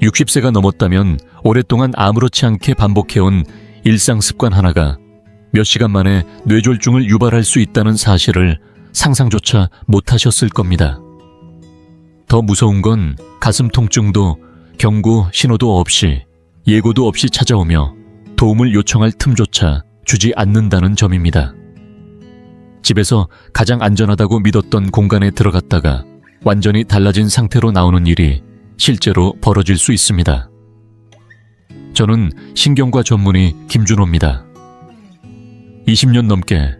60세가 넘었다면 오랫동안 아무렇지 않게 반복해온 일상 습관 하나가 몇 시간 만에 뇌졸중을 유발할 수 있다는 사실을 상상조차 못하셨을 겁니다. 더 무서운 건 가슴 통증도 경고 신호도 없이 예고도 없이 찾아오며 도움을 요청할 틈조차 주지 않는다는 점입니다. 집에서 가장 안전하다고 믿었던 공간에 들어갔다가 완전히 달라진 상태로 나오는 일이 실제로 벌어질 수 있습니다. 저는 신경과 전문의 김준호입니다. 20년 넘게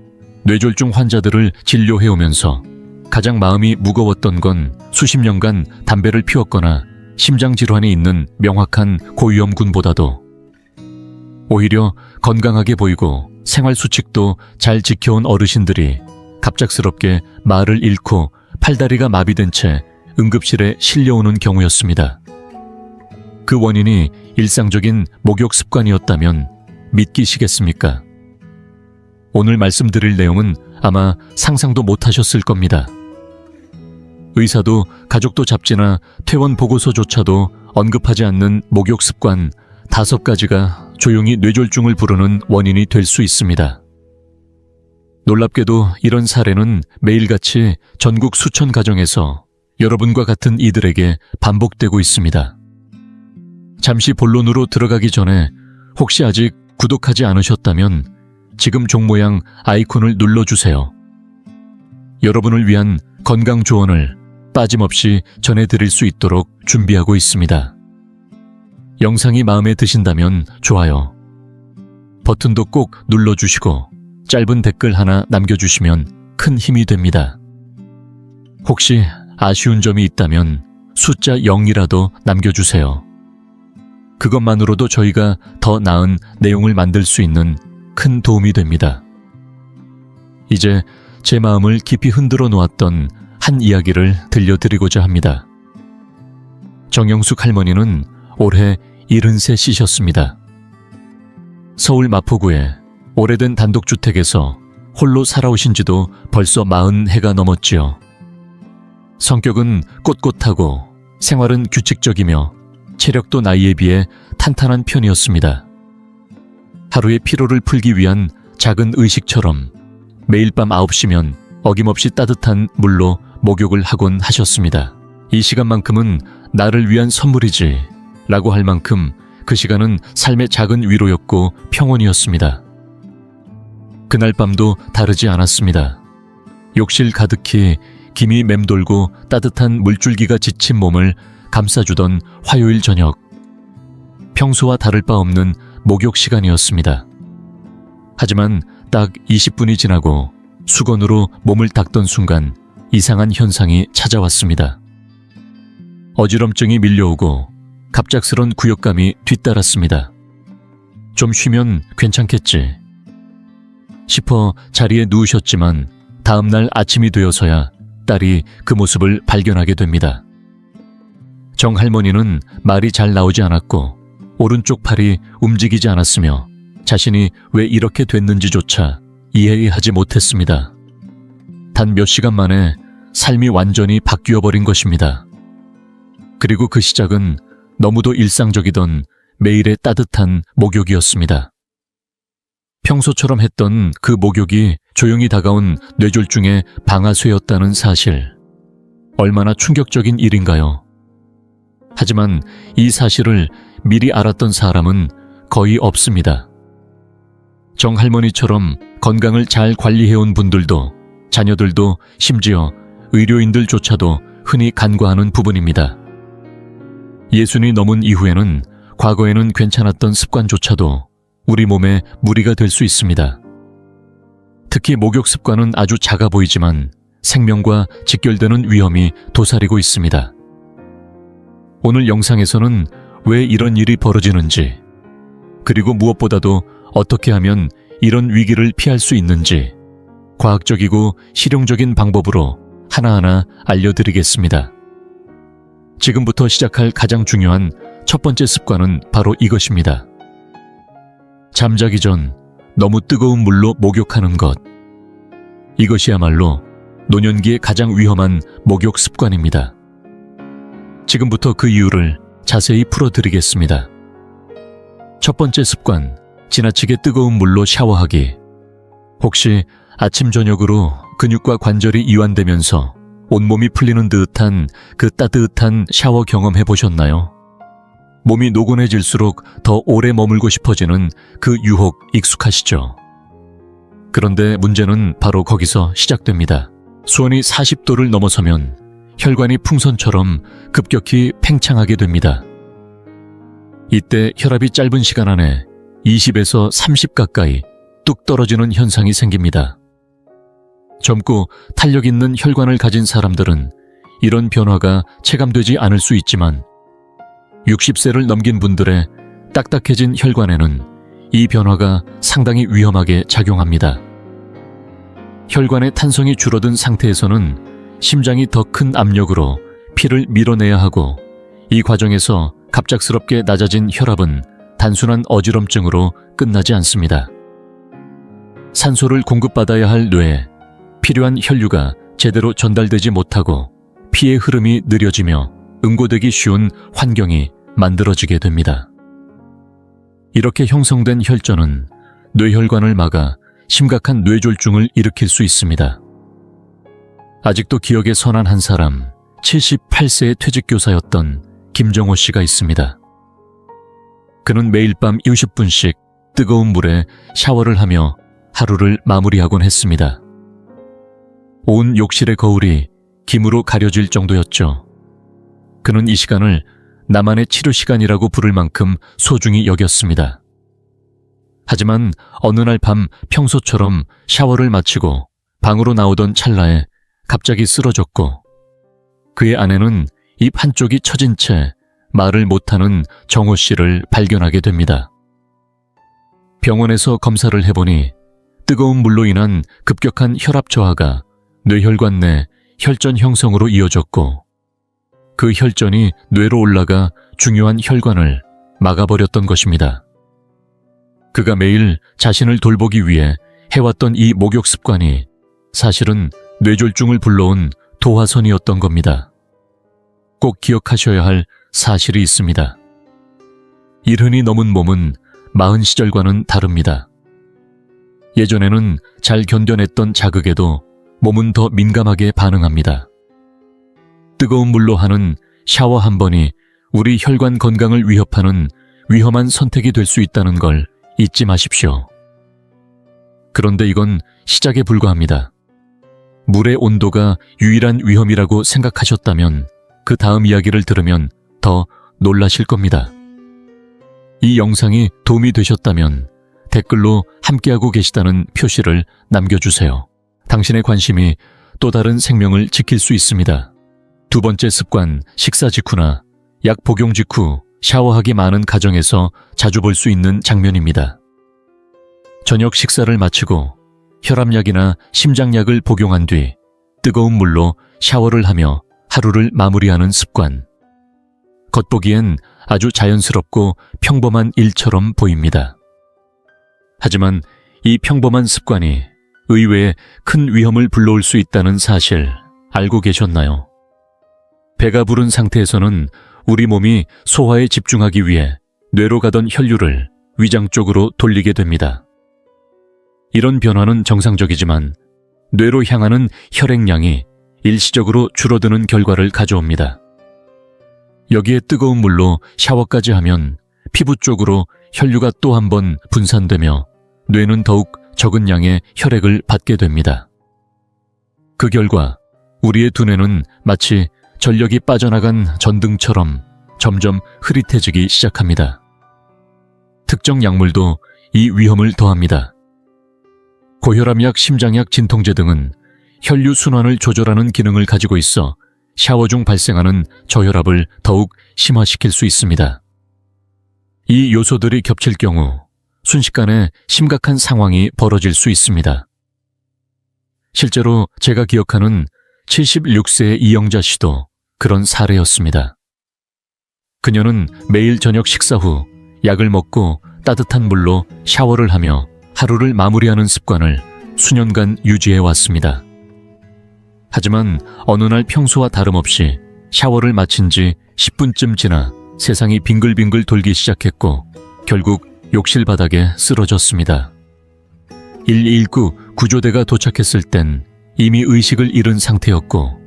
뇌졸중 환자들을 진료해오면서 가장 마음이 무거웠던 건 수십 년간 담배를 피웠거나 심장질환이 있는 명확한 고위험군보다도 오히려 건강하게 보이고 생활수칙도 잘 지켜온 어르신들이 갑작스럽게 말을 잃고 팔다리가 마비된 채 응급실에 실려오는 경우였습니다. 그 원인이 일상적인 목욕 습관이었다면 믿기시겠습니까? 오늘 말씀드릴 내용은 아마 상상도 못하셨을 겁니다. 의사도 가족도 잡지나 퇴원 보고서조차도 언급하지 않는 목욕 습관 5가지가 조용히 뇌졸중을 부르는 원인이 될 수 있습니다. 놀랍게도 이런 사례는 매일같이 전국 수천 가정에서 여러분과 같은 이들에게 반복되고 있습니다. 잠시 본론으로 들어가기 전에 혹시 아직 구독하지 않으셨다면 지금 종 모양 아이콘을 눌러주세요. 여러분을 위한 건강 조언을 빠짐없이 전해드릴 수 있도록 준비하고 있습니다. 영상이 마음에 드신다면 좋아요 버튼도 꼭 눌러주시고 짧은 댓글 하나 남겨주시면 큰 힘이 됩니다. 혹시 아쉬운 점이 있다면 숫자 0이라도 남겨주세요. 그것만으로도 저희가 더 나은 내용을 만들 수 있는 큰 도움이 됩니다. 이제 제 마음을 깊이 흔들어 놓았던 한 이야기를 들려드리고자 합니다. 정영숙 할머니는 올해 73이셨습니다. 서울 마포구의 오래된 단독주택에서 홀로 살아오신 지도 벌써 40해가 넘었지요. 성격은 꼿꼿하고 생활은 규칙적이며 체력도 나이에 비해 탄탄한 편이었습니다. 하루의 피로를 풀기 위한 작은 의식처럼 매일 밤 9시면 어김없이 따뜻한 물로 목욕을 하곤 하셨습니다. 이 시간만큼은 나를 위한 선물이지 라고 할 만큼 그 시간은 삶의 작은 위로였고 평온이었습니다. 그날 밤도 다르지 않았습니다. 욕실 가득히 김이 맴돌고 따뜻한 물줄기가 지친 몸을 감싸주던 화요일 저녁. 평소와 다를 바 없는 목욕 시간이었습니다. 하지만 딱 20분이 지나고 수건으로 몸을 닦던 순간 이상한 현상이 찾아왔습니다. 어지럼증이 밀려오고 갑작스런 구역감이 뒤따랐습니다. 좀 쉬면 괜찮겠지 싶어 자리에 누우셨지만 다음날 아침이 되어서야 딸이 그 모습을 발견하게 됩니다. 정 할머니는 말이 잘 나오지 않았고 오른쪽 팔이 움직이지 않았으며 자신이 왜 이렇게 됐는지조차 이해하지 못했습니다. 단 몇 시간 만에 삶이 완전히 바뀌어버린 것입니다. 그리고 그 시작은 너무도 일상적이던 매일의 따뜻한 목욕이었습니다. 평소처럼 했던 그 목욕이 조용히 다가온 뇌졸중의 방아쇠였다는 사실. 얼마나 충격적인 일인가요? 하지만 이 사실을 미리 알았던 사람은 거의 없습니다. 정 할머니처럼 건강을 잘 관리해온 분들도 자녀들도 심지어 의료인들조차도 흔히 간과하는 부분입니다. 60이 넘은 이후에는 과거에는 괜찮았던 습관조차도 우리 몸에 무리가 될 수 있습니다. 특히 목욕 습관은 아주 작아 보이지만 생명과 직결되는 위험이 도사리고 있습니다. 오늘 영상에서는 왜 이런 일이 벌어지는지, 그리고 무엇보다도 어떻게 하면 이런 위기를 피할 수 있는지 과학적이고 실용적인 방법으로 하나하나 알려드리겠습니다. 지금부터 시작할 가장 중요한 첫 번째 습관은 바로 이것입니다. 잠자기 전 너무 뜨거운 물로 목욕하는 것. 이것이야말로 노년기에 가장 위험한 목욕 습관입니다. 지금부터 그 이유를 자세히 풀어드리겠습니다. 첫 번째 습관, 지나치게 뜨거운 물로 샤워하기. 혹시 아침 저녁으로 근육과 관절이 이완되면서 온몸이 풀리는 듯한 그 따뜻한 샤워 경험해 보셨나요? 몸이 노곤해질수록 더 오래 머물고 싶어지는 그 유혹 익숙하시죠? 그런데 문제는 바로 거기서 시작됩니다. 수온이 40도를 넘어서면 혈관이 풍선처럼 급격히 팽창하게 됩니다. 이때 혈압이 짧은 시간 안에 20에서 30 가까이 뚝 떨어지는 현상이 생깁니다. 젊고 탄력 있는 혈관을 가진 사람들은 이런 변화가 체감되지 않을 수 있지만 60세를 넘긴 분들의 딱딱해진 혈관에는 이 변화가 상당히 위험하게 작용합니다. 혈관의 탄성이 줄어든 상태에서는 심장이 더 큰 압력으로 피를 밀어내야 하고, 이 과정에서 갑작스럽게 낮아진 혈압은 단순한 어지럼증으로 끝나지 않습니다. 산소를 공급받아야 할 뇌에 필요한 혈류가 제대로 전달되지 못하고 피의 흐름이 느려지며 응고되기 쉬운 환경이 만들어지게 됩니다. 이렇게 형성된 혈전은 뇌혈관을 막아 심각한 뇌졸중을 일으킬 수 있습니다. 아직도 기억에 선한 한 사람, 78세의 퇴직교사였던 김정호 씨가 있습니다. 그는 매일 밤 60분씩 뜨거운 물에 샤워를 하며 하루를 마무리하곤 했습니다. 온 욕실의 거울이 김으로 가려질 정도였죠. 그는 이 시간을 나만의 치료 시간이라고 부를 만큼 소중히 여겼습니다. 하지만 어느 날 밤 평소처럼 샤워를 마치고 방으로 나오던 찰나에 갑자기 쓰러졌고, 그의 아내는 입 한쪽이 처진 채 말을 못하는 정호 씨를 발견하게 됩니다. 병원에서 검사를 해보니 뜨거운 물로 인한 급격한 혈압 저하가 뇌혈관 내 혈전 형성으로 이어졌고, 그 혈전이 뇌로 올라가 중요한 혈관을 막아버렸던 것입니다. 그가 매일 자신을 돌보기 위해 해왔던 이 목욕 습관이 사실은 뇌졸중을 불러온 도화선이었던 겁니다. 꼭 기억하셔야 할 사실이 있습니다. 일흔이 넘은 몸은 40시절과는 다릅니다. 예전에는 잘 견뎌냈던 자극에도 몸은 더 민감하게 반응합니다. 뜨거운 물로 하는 샤워 한 번이 우리 혈관 건강을 위협하는 위험한 선택이 될 수 있다는 걸 잊지 마십시오. 그런데 이건 시작에 불과합니다. 물의 온도가 유일한 위험이라고 생각하셨다면 그 다음 이야기를 들으면 더 놀라실 겁니다. 이 영상이 도움이 되셨다면 댓글로 함께하고 계시다는 표시를 남겨주세요. 당신의 관심이 또 다른 생명을 지킬 수 있습니다. 두 번째 습관, 식사 직후나 약 복용 직후 샤워하기 많은 가정에서 자주 볼 수 있는 장면입니다. 저녁 식사를 마치고 혈압약이나 심장약을 복용한 뒤 뜨거운 물로 샤워를 하며 하루를 마무리하는 습관. 겉보기엔 아주 자연스럽고 평범한 일처럼 보입니다. 하지만 이 평범한 습관이 의외의 큰 위험을 불러올 수 있다는 사실 알고 계셨나요? 배가 부른 상태에서는 우리 몸이 소화에 집중하기 위해 뇌로 가던 혈류를 위장 쪽으로 돌리게 됩니다. 이런 변화는 정상적이지만 뇌로 향하는 혈액량이 일시적으로 줄어드는 결과를 가져옵니다. 여기에 뜨거운 물로 샤워까지 하면 피부 쪽으로 혈류가 또 한 번 분산되며 뇌는 더욱 적은 양의 혈액을 받게 됩니다. 그 결과 우리의 두뇌는 마치 전력이 빠져나간 전등처럼 점점 흐릿해지기 시작합니다. 특정 약물도 이 위험을 더합니다. 고혈압약, 심장약, 진통제 등은 혈류 순환을 조절하는 기능을 가지고 있어 샤워 중 발생하는 저혈압을 더욱 심화시킬 수 있습니다. 이 요소들이 겹칠 경우 순식간에 심각한 상황이 벌어질 수 있습니다. 실제로 제가 기억하는 76세의 이영자 씨도 그런 사례였습니다. 그녀는 매일 저녁 식사 후 약을 먹고 따뜻한 물로 샤워를 하며 하루를 마무리하는 습관을 수년간 유지해 왔습니다. 하지만 어느 날 평소와 다름없이 샤워를 마친 지 10분쯤 지나 세상이 빙글빙글 돌기 시작했고 결국 욕실 바닥에 쓰러졌습니다. 119 구조대가 도착했을 땐 이미 의식을 잃은 상태였고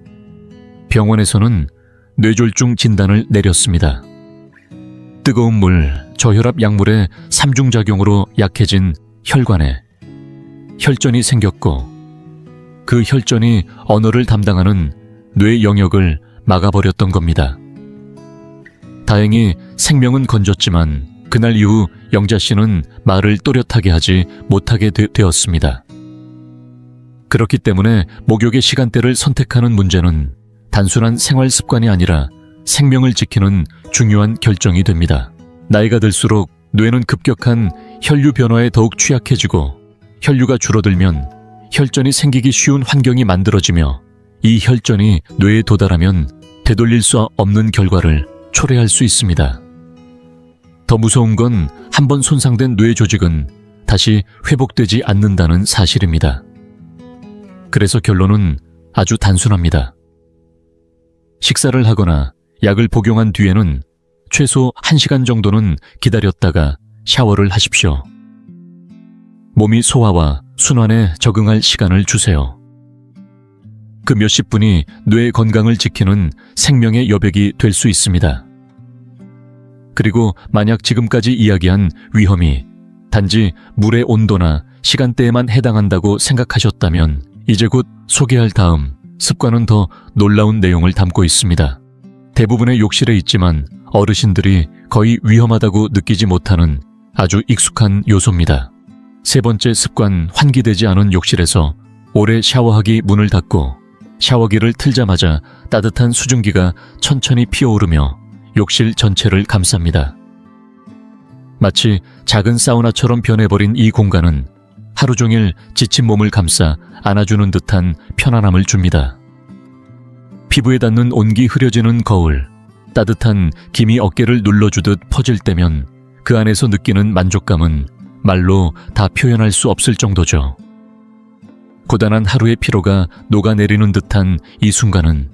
병원에서는 뇌졸중 진단을 내렸습니다. 뜨거운 물, 저혈압 약물의 3중작용으로 약해진 혈관에 혈전이 생겼고 그 혈전이 언어를 담당하는 뇌 영역을 막아버렸던 겁니다. 다행히 생명은 건졌지만 그날 이후 영자 씨는 말을 또렷하게 하지 못하게 되었습니다. 그렇기 때문에 목욕의 시간대를 선택하는 문제는 단순한 생활 습관이 아니라 생명을 지키는 중요한 결정이 됩니다. 나이가 들수록 뇌는 급격한 혈류 변화에 더욱 취약해지고 혈류가 줄어들면 혈전이 생기기 쉬운 환경이 만들어지며 이 혈전이 뇌에 도달하면 되돌릴 수 없는 결과를 초래할 수 있습니다. 더 무서운 건 한번 손상된 뇌 조직은 다시 회복되지 않는다는 사실입니다. 그래서 결론은 아주 단순합니다. 식사를 하거나 약을 복용한 뒤에는 최소 1시간 정도는 기다렸다가 샤워를 하십시오. 몸이 소화와 순환에 적응할 시간을 주세요. 그 몇십 분이 뇌 건강을 지키는 생명의 여백이 될 수 있습니다. 그리고 만약 지금까지 이야기한 위험이 단지 물의 온도나 시간대에만 해당한다고 생각하셨다면 이제 곧 소개할 다음 습관은 더 놀라운 내용을 담고 있습니다. 대부분의 욕실에 있지만 어르신들이 거의 위험하다고 느끼지 못하는 아주 익숙한 요소입니다. 세 번째 습관, 환기되지 않은 욕실에서 오래 샤워하기 문을 닫고 샤워기를 틀자마자 따뜻한 수증기가 천천히 피어오르며 욕실 전체를 감쌉니다. 마치 작은 사우나처럼 변해버린 이 공간은 하루 종일 지친 몸을 감싸 안아주는 듯한 편안함을 줍니다. 피부에 닿는 온기 흐려지는 거울, 따뜻한 김이 어깨를 눌러주듯 퍼질 때면 그 안에서 느끼는 만족감은 말로 다 표현할 수 없을 정도죠. 고단한 하루의 피로가 녹아내리는 듯한 이 순간은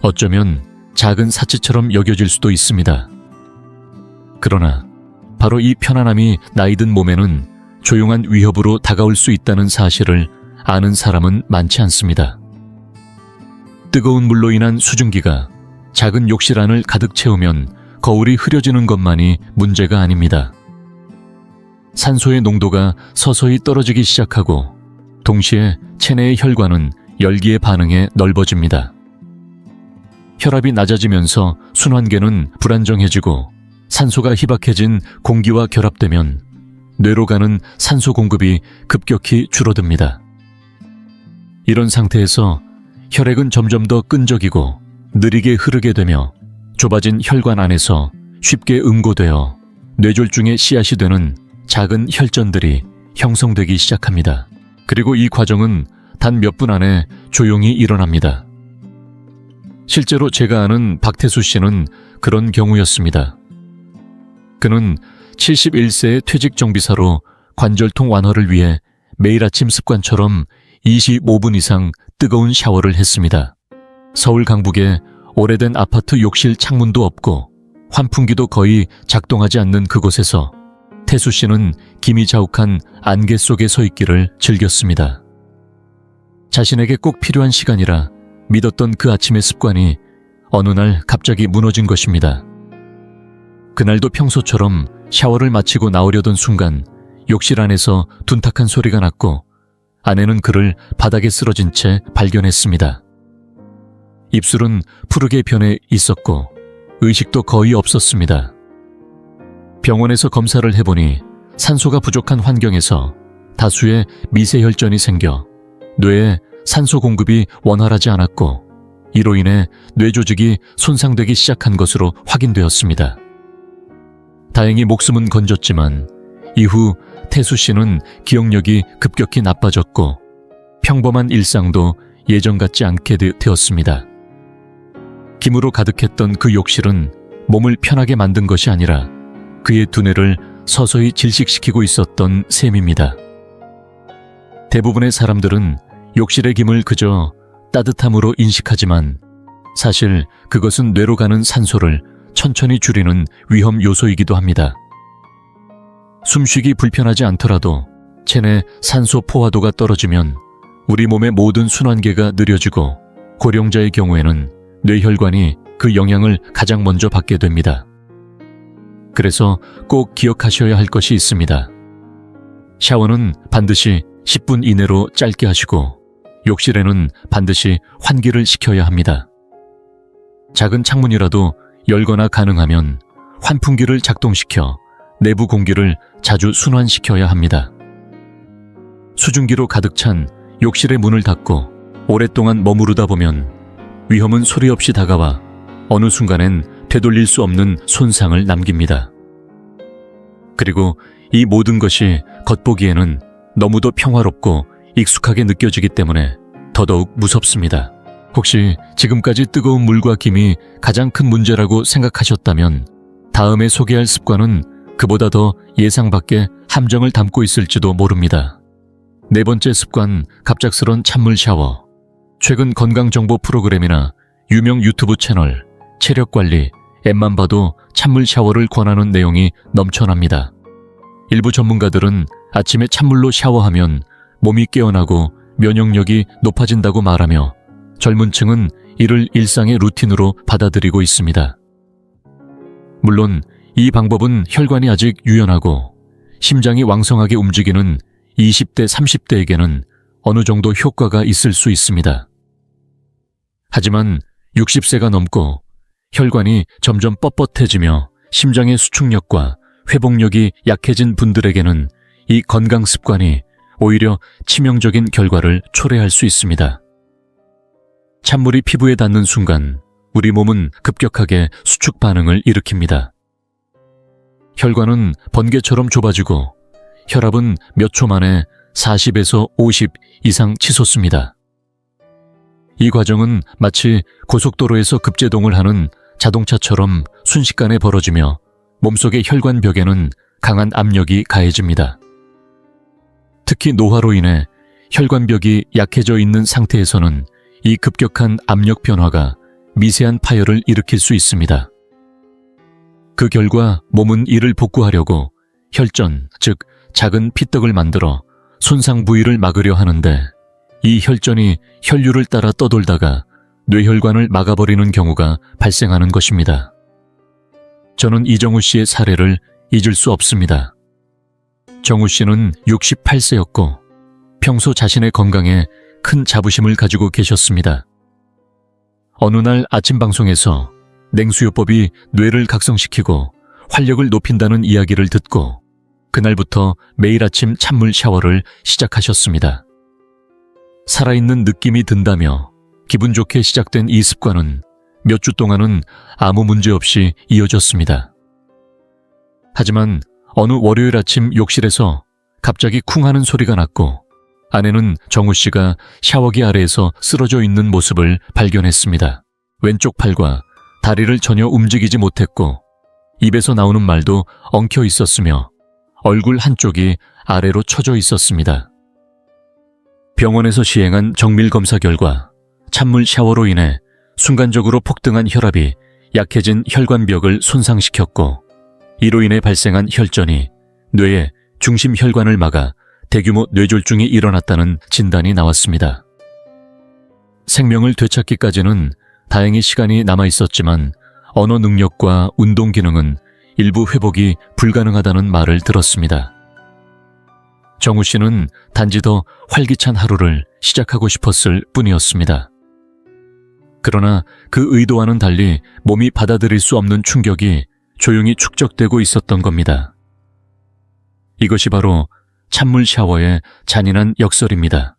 어쩌면 작은 사치처럼 여겨질 수도 있습니다. 그러나 바로 이 편안함이 나이든 몸에는 조용한 위협으로 다가올 수 있다는 사실을 아는 사람은 많지 않습니다. 뜨거운 물로 인한 수증기가 작은 욕실 안을 가득 채우면 거울이 흐려지는 것만이 문제가 아닙니다. 산소의 농도가 서서히 떨어지기 시작하고 동시에 체내의 혈관은 열기에 반응해 넓어집니다. 혈압이 낮아지면서 순환계는 불안정해지고 산소가 희박해진 공기와 결합되면 뇌로 가는 산소 공급이 급격히 줄어듭니다. 이런 상태에서 혈액은 점점 더 끈적이고 느리게 흐르게 되며 좁아진 혈관 안에서 쉽게 응고되어 뇌졸중의 씨앗이 되는 작은 혈전들이 형성되기 시작합니다. 그리고 이 과정은 단 몇 분 안에 조용히 일어납니다. 실제로 제가 아는 박태수 씨는 그런 경우였습니다. 그는 71세의 퇴직 정비사로 관절통 완화를 위해 매일 아침 습관처럼 25분 이상 뜨거운 샤워를 했습니다. 서울 강북에 오래된 아파트 욕실 창문도 없고 환풍기도 거의 작동하지 않는 그곳에서 태수 씨는 김이 자욱한 안개 속에 서 있기를 즐겼습니다. 자신에게 꼭 필요한 시간이라 믿었던 그 아침의 습관이 어느 날 갑자기 무너진 것입니다. 그날도 평소처럼 샤워를 마치고 나오려던 순간 욕실 안에서 둔탁한 소리가 났고 아내는 그를 바닥에 쓰러진 채 발견했습니다. 입술은 푸르게 변해 있었고 의식도 거의 없었습니다. 병원에서 검사를 해보니 산소가 부족한 환경에서 다수의 미세혈전이 생겨 뇌에 산소 공급이 원활하지 않았고 이로 인해 뇌조직이 손상되기 시작한 것으로 확인되었습니다. 다행히 목숨은 건졌지만 이후 태수 씨는 기억력이 급격히 나빠졌고 평범한 일상도 예전 같지 않게 되었습니다. 김으로 가득했던 그 욕실은 몸을 편하게 만든 것이 아니라 그의 두뇌를 서서히 질식시키고 있었던 셈입니다. 대부분의 사람들은 욕실의 김을 그저 따뜻함으로 인식하지만 사실 그것은 뇌로 가는 산소를 천천히 줄이는 위험 요소이기도 합니다. 숨쉬기 불편하지 않더라도 체내 산소 포화도가 떨어지면 우리 몸의 모든 순환계가 느려지고 고령자의 경우에는 뇌혈관이 그 영향을 가장 먼저 받게 됩니다. 그래서 꼭 기억하셔야 할 것이 있습니다. 샤워는 반드시 10분 이내로 짧게 하시고 욕실에는 반드시 환기를 시켜야 합니다. 작은 창문이라도 열거나 가능하면 환풍기를 작동시켜 내부 공기를 자주 순환시켜야 합니다. 수증기로 가득 찬 욕실의 문을 닫고 오랫동안 머무르다 보면 위험은 소리 없이 다가와 어느 순간엔 되돌릴 수 없는 손상을 남깁니다. 그리고 이 모든 것이 겉보기에는 너무도 평화롭고 익숙하게 느껴지기 때문에 더더욱 무섭습니다. 혹시 지금까지 뜨거운 물과 김이 가장 큰 문제라고 생각하셨다면 다음에 소개할 습관은 그보다 더 예상 밖의 함정을 담고 있을지도 모릅니다. 네 번째 습관, 갑작스런 찬물 샤워. 최근 건강정보 프로그램이나 유명 유튜브 채널, 체력관리, 앱만 봐도 찬물 샤워를 권하는 내용이 넘쳐납니다. 일부 전문가들은 아침에 찬물로 샤워하면 몸이 깨어나고 면역력이 높아진다고 말하며 젊은 층은 이를 일상의 루틴으로 받아들이고 있습니다. 물론 이 방법은 혈관이 아직 유연하고 심장이 왕성하게 움직이는 20대, 30대에게는 어느 정도 효과가 있을 수 있습니다. 하지만 60세가 넘고 혈관이 점점 뻣뻣해지며 심장의 수축력과 회복력이 약해진 분들에게는 이 건강 습관이 오히려 치명적인 결과를 초래할 수 있습니다. 찬물이 피부에 닿는 순간 우리 몸은 급격하게 수축 반응을 일으킵니다. 혈관은 번개처럼 좁아지고 혈압은 몇 초 만에 40에서 50 이상 치솟습니다. 이 과정은 마치 고속도로에서 급제동을 하는 자동차처럼 순식간에 벌어지며 몸속의 혈관벽에는 강한 압력이 가해집니다. 특히 노화로 인해 혈관벽이 약해져 있는 상태에서는 이 급격한 압력 변화가 미세한 파열을 일으킬 수 있습니다. 그 결과 몸은 이를 복구하려고 혈전, 즉 작은 피떡을 만들어 손상 부위를 막으려 하는데 이 혈전이 혈류를 따라 떠돌다가 뇌혈관을 막아버리는 경우가 발생하는 것입니다. 저는 이정우 씨의 사례를 잊을 수 없습니다. 정우 씨는 68세였고 평소 자신의 건강에 큰 자부심을 가지고 계셨습니다. 어느 날 아침 방송에서 냉수요법이 뇌를 각성시키고 활력을 높인다는 이야기를 듣고 그날부터 매일 아침 찬물 샤워를 시작하셨습니다. 살아있는 느낌이 든다며 기분 좋게 시작된 이 습관은 몇 주 동안은 아무 문제 없이 이어졌습니다. 하지만 어느 월요일 아침 욕실에서 갑자기 쿵 하는 소리가 났고 아내는 정우 씨가 샤워기 아래에서 쓰러져 있는 모습을 발견했습니다. 왼쪽 팔과 다리를 전혀 움직이지 못했고 입에서 나오는 말도 엉켜 있었으며 얼굴 한쪽이 아래로 처져 있었습니다. 병원에서 시행한 정밀 검사 결과 찬물 샤워로 인해 순간적으로 폭등한 혈압이 약해진 혈관벽을 손상시켰고 이로 인해 발생한 혈전이 뇌의 중심 혈관을 막아 대규모 뇌졸중이 일어났다는 진단이 나왔습니다. 생명을 되찾기까지는 다행히 시간이 남아 있었지만 언어 능력과 운동 기능은 일부 회복이 불가능하다는 말을 들었습니다. 정우 씨는 단지 더 활기찬 하루를 시작하고 싶었을 뿐이었습니다. 그러나 그 의도와는 달리 몸이 받아들일 수 없는 충격이 조용히 축적되고 있었던 겁니다. 이것이 바로 찬물 샤워의 잔인한 역설입니다.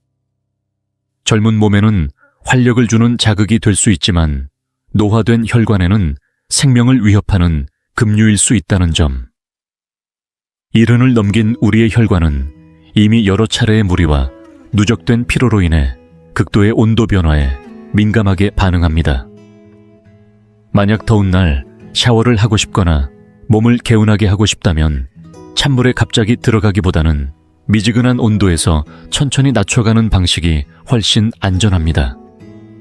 젊은 몸에는 활력을 주는 자극이 될 수 있지만 노화된 혈관에는 생명을 위협하는 급류일 수 있다는 점. 이른을 넘긴 우리의 혈관은 이미 여러 차례의 무리와 누적된 피로로 인해 극도의 온도 변화에 민감하게 반응합니다. 만약 더운 날 샤워를 하고 싶거나 몸을 개운하게 하고 싶다면 찬물에 갑자기 들어가기보다는 미지근한 온도에서 천천히 낮춰가는 방식이 훨씬 안전합니다.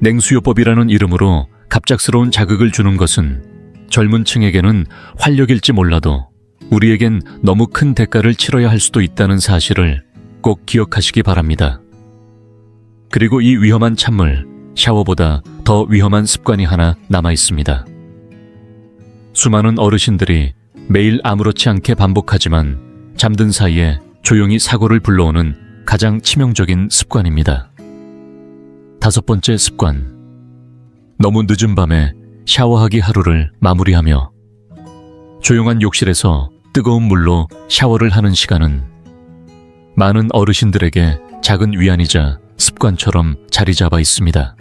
냉수요법이라는 이름으로 갑작스러운 자극을 주는 것은 젊은 층에게는 활력일지 몰라도 우리에겐 너무 큰 대가를 치러야 할 수도 있다는 사실을 꼭 기억하시기 바랍니다. 그리고 이 위험한 찬물, 샤워보다 더 위험한 습관이 하나 남아 있습니다. 수많은 어르신들이 매일 아무렇지 않게 반복하지만 잠든 사이에 조용히 사고를 불러오는 가장 치명적인 습관입니다. 5번째 습관. 너무 늦은 밤에 샤워하기 하루를 마무리하며 조용한 욕실에서 뜨거운 물로 샤워를 하는 시간은 많은 어르신들에게 작은 위안이자 습관처럼 자리 잡아 있습니다.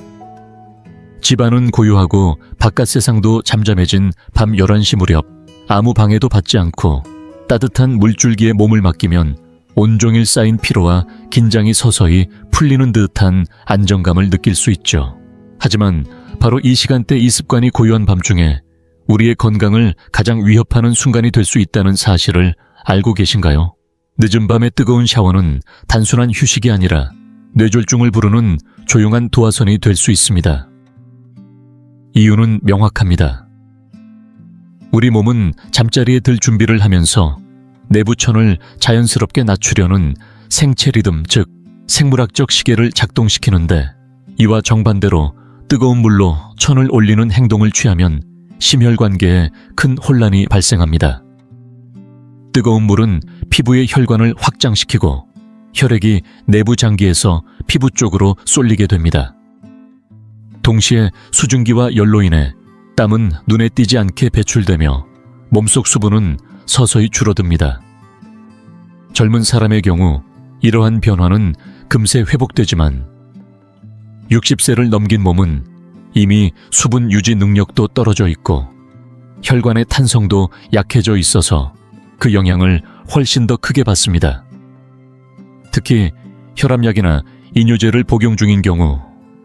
집안은 고요하고 바깥 세상도 잠잠해진 밤 11시 무렵 아무 방해도 받지 않고 따뜻한 물줄기에 몸을 맡기면 온종일 쌓인 피로와 긴장이 서서히 풀리는 듯한 안정감을 느낄 수 있죠. 하지만 바로 이 시간대 이 습관이 고요한 밤중에 우리의 건강을 가장 위협하는 순간이 될 수 있다는 사실을 알고 계신가요? 늦은 밤의 뜨거운 샤워는 단순한 휴식이 아니라 뇌졸중을 부르는 조용한 도화선이 될 수 있습니다. 이유는 명확합니다. 우리 몸은 잠자리에 들 준비를 하면서 내부천을 자연스럽게 낮추려는 생체 리듬, 즉 생물학적 시계를 작동시키는데, 이와 정반대로 뜨거운 물로 천을 올리는 행동을 취하면 심혈관계에 큰 혼란이 발생합니다. 뜨거운 물은 피부의 혈관을 확장시키고 혈액이 내부 장기에서 피부 쪽으로 쏠리게 됩니다. 동시에 수증기와 열로 인해 땀은 눈에 띄지 않게 배출되며 몸속 수분은 서서히 줄어듭니다. 젊은 사람의 경우 이러한 변화는 금세 회복되지만 60세를 넘긴 몸은 이미 수분 유지 능력도 떨어져 있고 혈관의 탄성도 약해져 있어서 그 영향을 훨씬 더 크게 받습니다. 특히 혈압약이나 이뇨제를 복용 중인 경우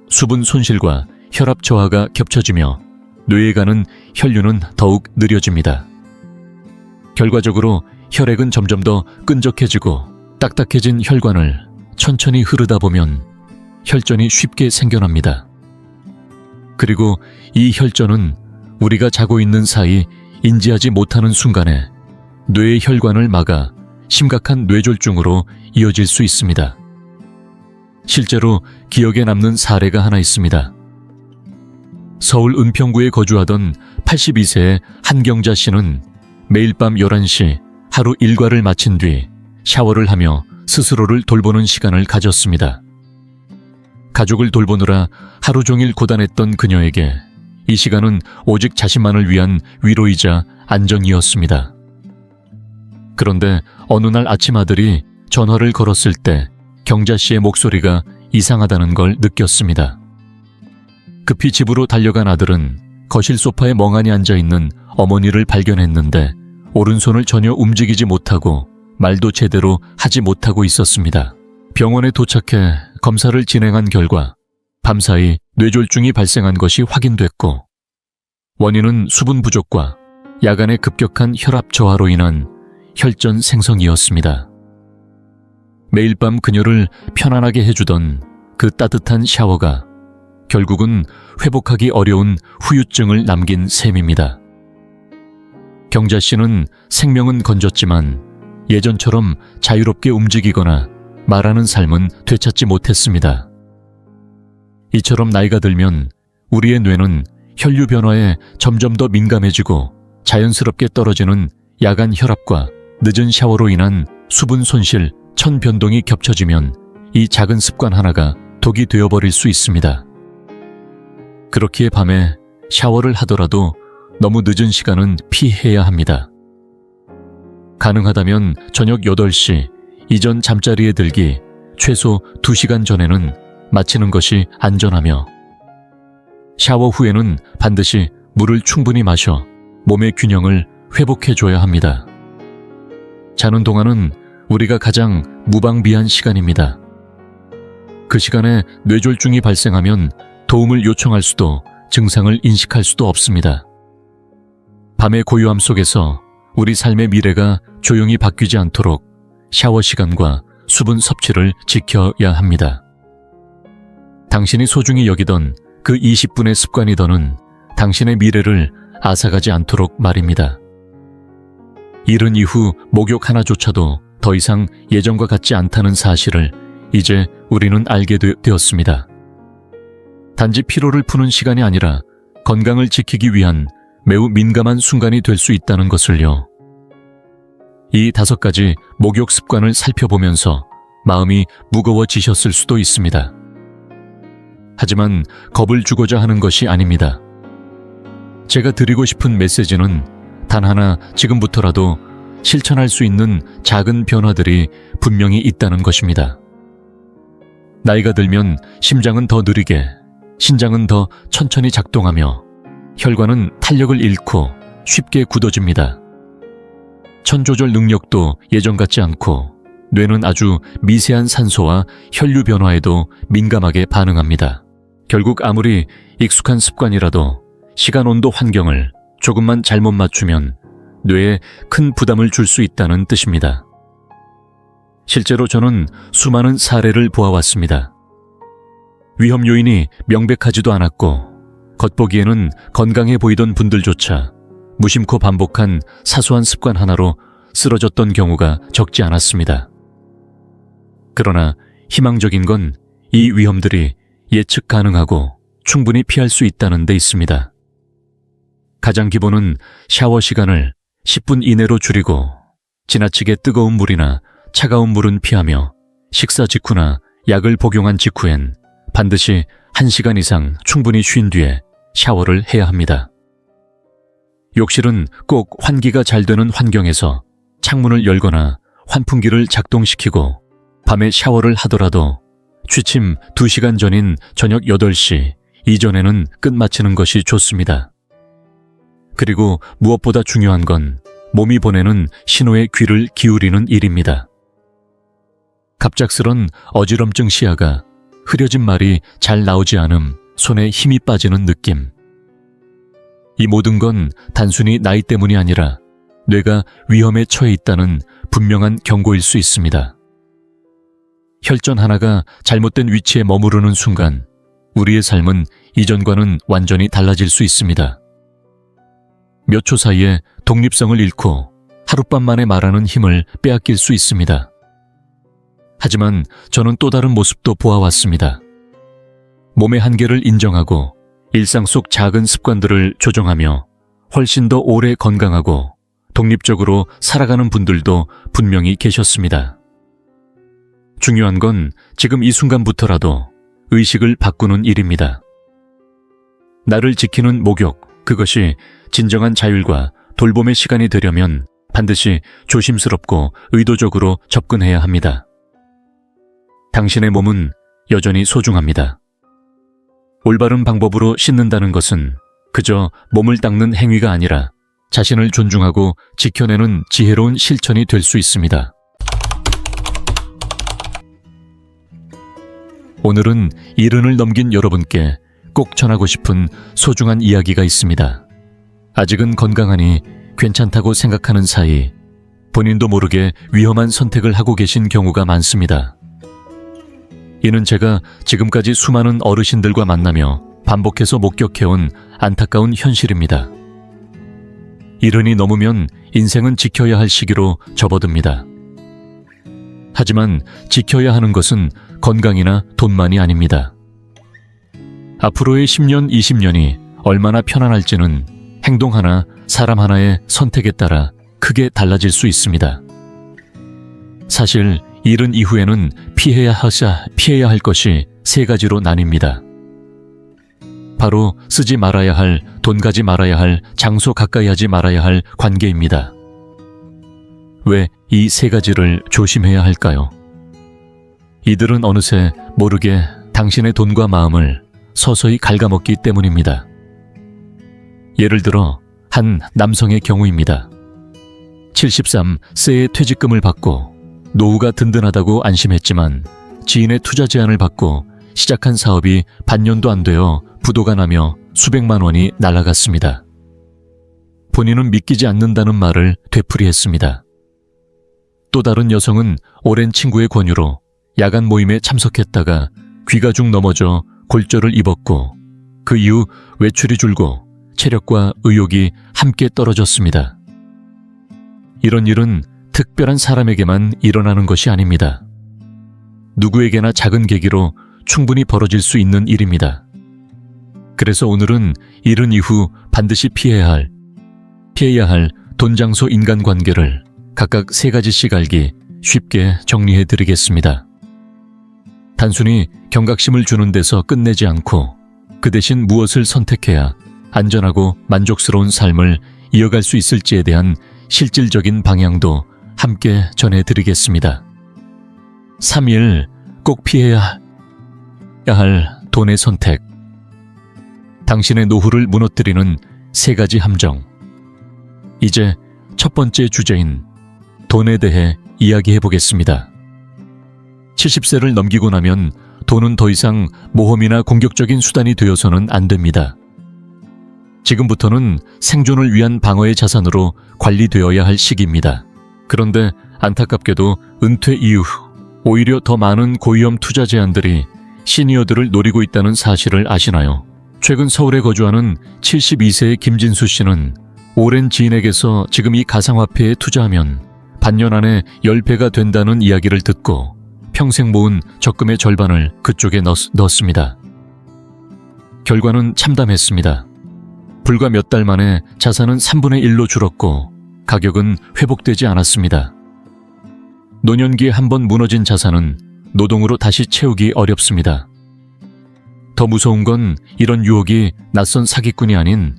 수분 손실과 혈압 저하가 겹쳐지며 뇌에 가는 혈류는 더욱 느려집니다. 결과적으로 혈액은 점점 더 끈적해지고 딱딱해진 혈관을 천천히 흐르다 보면 혈전이 쉽게 생겨납니다. 그리고 이 혈전은 우리가 자고 있는 사이 인지하지 못하는 순간에 뇌의 혈관을 막아 심각한 뇌졸중으로 이어질 수 있습니다. 실제로 기억에 남는 사례가 하나 있습니다. 서울 은평구에 거주하던 82세의 한경자 씨는 매일 밤 11시 하루 일과를 마친 뒤 샤워를 하며 스스로를 돌보는 시간을 가졌습니다. 가족을 돌보느라 하루 종일 고단했던 그녀에게 이 시간은 오직 자신만을 위한 위로이자 안정이었습니다. 그런데 어느 날 아침 아들이 전화를 걸었을 때 경자 씨의 목소리가 이상하다는 걸 느꼈습니다. 급히 집으로 달려간 아들은 거실 소파에 멍하니 앉아있는 어머니를 발견했는데 오른손을 전혀 움직이지 못하고 말도 제대로 하지 못하고 있었습니다. 병원에 도착해 검사를 진행한 결과 밤사이 뇌졸중이 발생한 것이 확인됐고 원인은 수분 부족과 야간의 급격한 혈압 저하로 인한 혈전 생성이었습니다. 매일 밤 그녀를 편안하게 해주던 그 따뜻한 샤워가 결국은 회복하기 어려운 후유증을 남긴 셈입니다. 경자 씨는 생명은 건졌지만 예전처럼 자유롭게 움직이거나 말하는 삶은 되찾지 못했습니다. 이처럼 나이가 들면 우리의 뇌는 혈류 변화에 점점 더 민감해지고 자연스럽게 떨어지는 야간 혈압과 늦은 샤워로 인한 수분 손실, 천 변동이 겹쳐지면 이 작은 습관 하나가 독이 되어버릴 수 있습니다. 그렇기에 밤에 샤워를 하더라도 너무 늦은 시간은 피해야 합니다. 가능하다면 저녁 8시 이전 잠자리에 들기 최소 2시간 전에는 마치는 것이 안전하며 샤워 후에는 반드시 물을 충분히 마셔 몸의 균형을 회복해줘야 합니다. 자는 동안은 우리가 가장 무방비한 시간입니다. 그 시간에 뇌졸중이 발생하면 도움을 요청할 수도 증상을 인식할 수도 없습니다. 밤의 고요함 속에서 우리 삶의 미래가 조용히 바뀌지 않도록 샤워 시간과 수분 섭취를 지켜야 합니다. 당신이 소중히 여기던 그 20분의 습관이 더는 당신의 미래를 앗아가지 않도록 말입니다. 이른 이후 목욕 하나조차도 더 이상 예전과 같지 않다는 사실을 이제 우리는 알게 되었습니다. 단지 피로를 푸는 시간이 아니라 건강을 지키기 위한 매우 민감한 순간이 될 수 있다는 것을요. 이 5가지 목욕 습관을 살펴보면서 마음이 무거워지셨을 수도 있습니다. 하지만 겁을 주고자 하는 것이 아닙니다. 제가 드리고 싶은 메시지는 단 하나 지금부터라도 실천할 수 있는 작은 변화들이 분명히 있다는 것입니다. 나이가 들면 심장은 더 느리게, 신장은 더 천천히 작동하며 혈관은 탄력을 잃고 쉽게 굳어집니다. 천 조절 능력도 예전 같지 않고 뇌는 아주 미세한 산소와 혈류 변화에도 민감하게 반응합니다. 결국 아무리 익숙한 습관이라도 시간, 온도, 환경을 조금만 잘못 맞추면 뇌에 큰 부담을 줄 수 있다는 뜻입니다. 실제로 저는 수많은 사례를 보아왔습니다. 위험 요인이 명백하지도 않았고 겉보기에는 건강해 보이던 분들조차 무심코 반복한 사소한 습관 하나로 쓰러졌던 경우가 적지 않았습니다. 그러나 희망적인 건 이 위험들이 예측 가능하고 충분히 피할 수 있다는 데 있습니다. 가장 기본은 샤워 시간을 10분 이내로 줄이고 지나치게 뜨거운 물이나 차가운 물은 피하며 식사 직후나 약을 복용한 직후엔 반드시 1시간 이상 충분히 쉰 뒤에 샤워를 해야 합니다. 욕실은 꼭 환기가 잘 되는 환경에서 창문을 열거나 환풍기를 작동시키고 밤에 샤워를 하더라도 취침 2시간 전인 저녁 8시 이전에는 끝마치는 것이 좋습니다. 그리고 무엇보다 중요한 건 몸이 보내는 신호에 귀를 기울이는 일입니다. 갑작스런 어지럼증 시야가 흐려진 말이 잘 나오지 않음, 손에 힘이 빠지는 느낌. 이 모든 건 단순히 나이 때문이 아니라 뇌가 위험에 처해 있다는 분명한 경고일 수 있습니다. 혈전 하나가 잘못된 위치에 머무르는 순간 우리의 삶은 이전과는 완전히 달라질 수 있습니다. 몇 초 사이에 독립성을 잃고 하룻밤 만에 말하는 힘을 빼앗길 수 있습니다. 하지만 저는 또 다른 모습도 보아왔습니다. 몸의 한계를 인정하고 일상 속 작은 습관들을 조정하며 훨씬 더 오래 건강하고 독립적으로 살아가는 분들도 분명히 계셨습니다. 중요한 건 지금 이 순간부터라도 의식을 바꾸는 일입니다. 나를 지키는 목욕, 그것이 진정한 자율과 돌봄의 시간이 되려면 반드시 조심스럽고 의도적으로 접근해야 합니다. 당신의 몸은 여전히 소중합니다. 올바른 방법으로 씻는다는 것은 그저 몸을 닦는 행위가 아니라 자신을 존중하고 지켜내는 지혜로운 실천이 될 수 있습니다. 오늘은 70을 넘긴 여러분께 꼭 전하고 싶은 소중한 이야기가 있습니다. 아직은 건강하니 괜찮다고 생각하는 사이 본인도 모르게 위험한 선택을 하고 계신 경우가 많습니다. 이는 제가 지금까지 수많은 어르신들과 만나며 반복해서 목격해온 안타까운 현실입니다. 70이 넘으면 인생은 지켜야 할 시기로 접어듭니다. 하지만 지켜야 하는 것은 건강이나 돈만이 아닙니다. 앞으로의 10년, 20년이 얼마나 편안할지는 행동 하나, 사람 하나의 선택에 따라 크게 달라질 수 있습니다. 사실 70 이후에는 피해야 할 것이 3가지로 나뉩니다. 바로 쓰지 말아야 할, 돈 가지 말아야 할, 장소 가까이 하지 말아야 할 관계입니다. 왜 이 3가지를 조심해야 할까요? 이들은 어느새 모르게 당신의 돈과 마음을 서서히 갉아먹기 때문입니다. 예를 들어 한 남성의 경우입니다. 73세의 퇴직금을 받고 노후가 든든하다고 안심했지만 지인의 투자 제안을 받고 시작한 사업이 반년도 안 되어 부도가 나며 수백만 원이 날아갔습니다. 본인은 믿기지 않는다는 말을 되풀이했습니다. 또 다른 여성은 오랜 친구의 권유로 야간 모임에 참석했다가 귀가 중 넘어져 골절을 입었고 그 이후 외출이 줄고 체력과 의욕이 함께 떨어졌습니다. 이런 일은 특별한 사람에게만 일어나는 것이 아닙니다. 누구에게나 작은 계기로 충분히 벌어질 수 있는 일입니다. 그래서 오늘은 이른 이후 반드시 피해야 할 돈, 장소, 인간관계를 각각 3가지씩 알기 쉽게 정리해 드리겠습니다. 단순히 경각심을 주는 데서 끝내지 않고 그 대신 무엇을 선택해야 안전하고 만족스러운 삶을 이어갈 수 있을지에 대한 실질적인 방향도 함께 전해드리겠습니다. 3일 꼭 피해야 할 돈의 선택. 당신의 노후를 무너뜨리는 3가지 함정. 이제 첫 번째 주제인 돈에 대해 이야기해 보겠습니다. 70세를 넘기고 나면 돈은 더 이상 모험이나 공격적인 수단이 되어서는 안 됩니다. 지금부터는 생존을 위한 방어의 자산으로 관리되어야 할 시기입니다. 그런데 안타깝게도 은퇴 이후 오히려 더 많은 고위험 투자 제안들이 시니어들을 노리고 있다는 사실을 아시나요? 최근 서울에 거주하는 72세의 김진수 씨는 오랜 지인에게서 지금 이 가상화폐에 투자하면 반년 안에 10배가 된다는 이야기를 듣고 평생 모은 적금의 절반을 그쪽에 넣었습니다. 결과는 참담했습니다. 불과 몇 달 만에 자산은 3분의 1로 줄었고 가격은 회복되지 않았습니다. 노년기에 한번 무너진 자산은 노동으로 다시 채우기 어렵습니다. 더 무서운 건 이런 유혹이 낯선 사기꾼이 아닌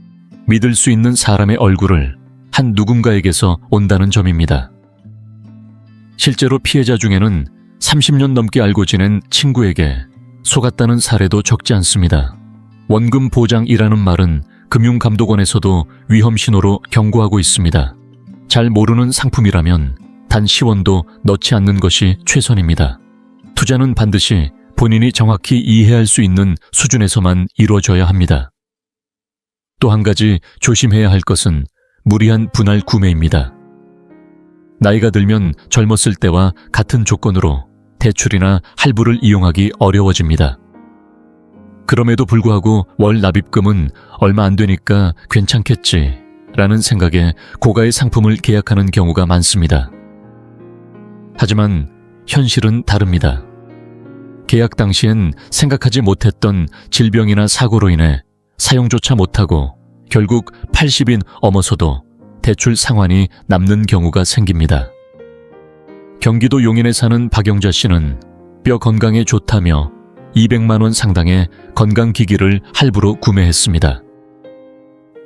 믿을 수 있는 사람의 얼굴을 한 누군가에게서 온다는 점입니다. 실제로 피해자 중에는 30년 넘게 알고 지낸 친구에게 속았다는 사례도 적지 않습니다. 원금 보장이라는 말은 금융감독원에서도 위험 신호로 경고하고 있습니다. 잘 모르는 상품이라면 단 10원도 넣지 않는 것이 최선입니다. 투자는 반드시 본인이 정확히 이해할 수 있는 수준에서만 이루어져야 합니다. 또 한 가지 조심해야 할 것은 무리한 분할 구매입니다. 나이가 들면 젊었을 때와 같은 조건으로 대출이나 할부를 이용하기 어려워집니다. 그럼에도 불구하고 월 납입금은 얼마 안 되니까 괜찮겠지 라는 생각에 고가의 상품을 계약하는 경우가 많습니다. 하지만 현실은 다릅니다. 계약 당시엔 생각하지 못했던 질병이나 사고로 인해 사용조차 못하고 결국 80인 넘어서도 대출 상환이 남는 경우가 생깁니다. 경기도 용인에 사는 박영자 씨는 뼈 건강에 좋다며 200만 원 상당의 건강기기를 할부로 구매했습니다.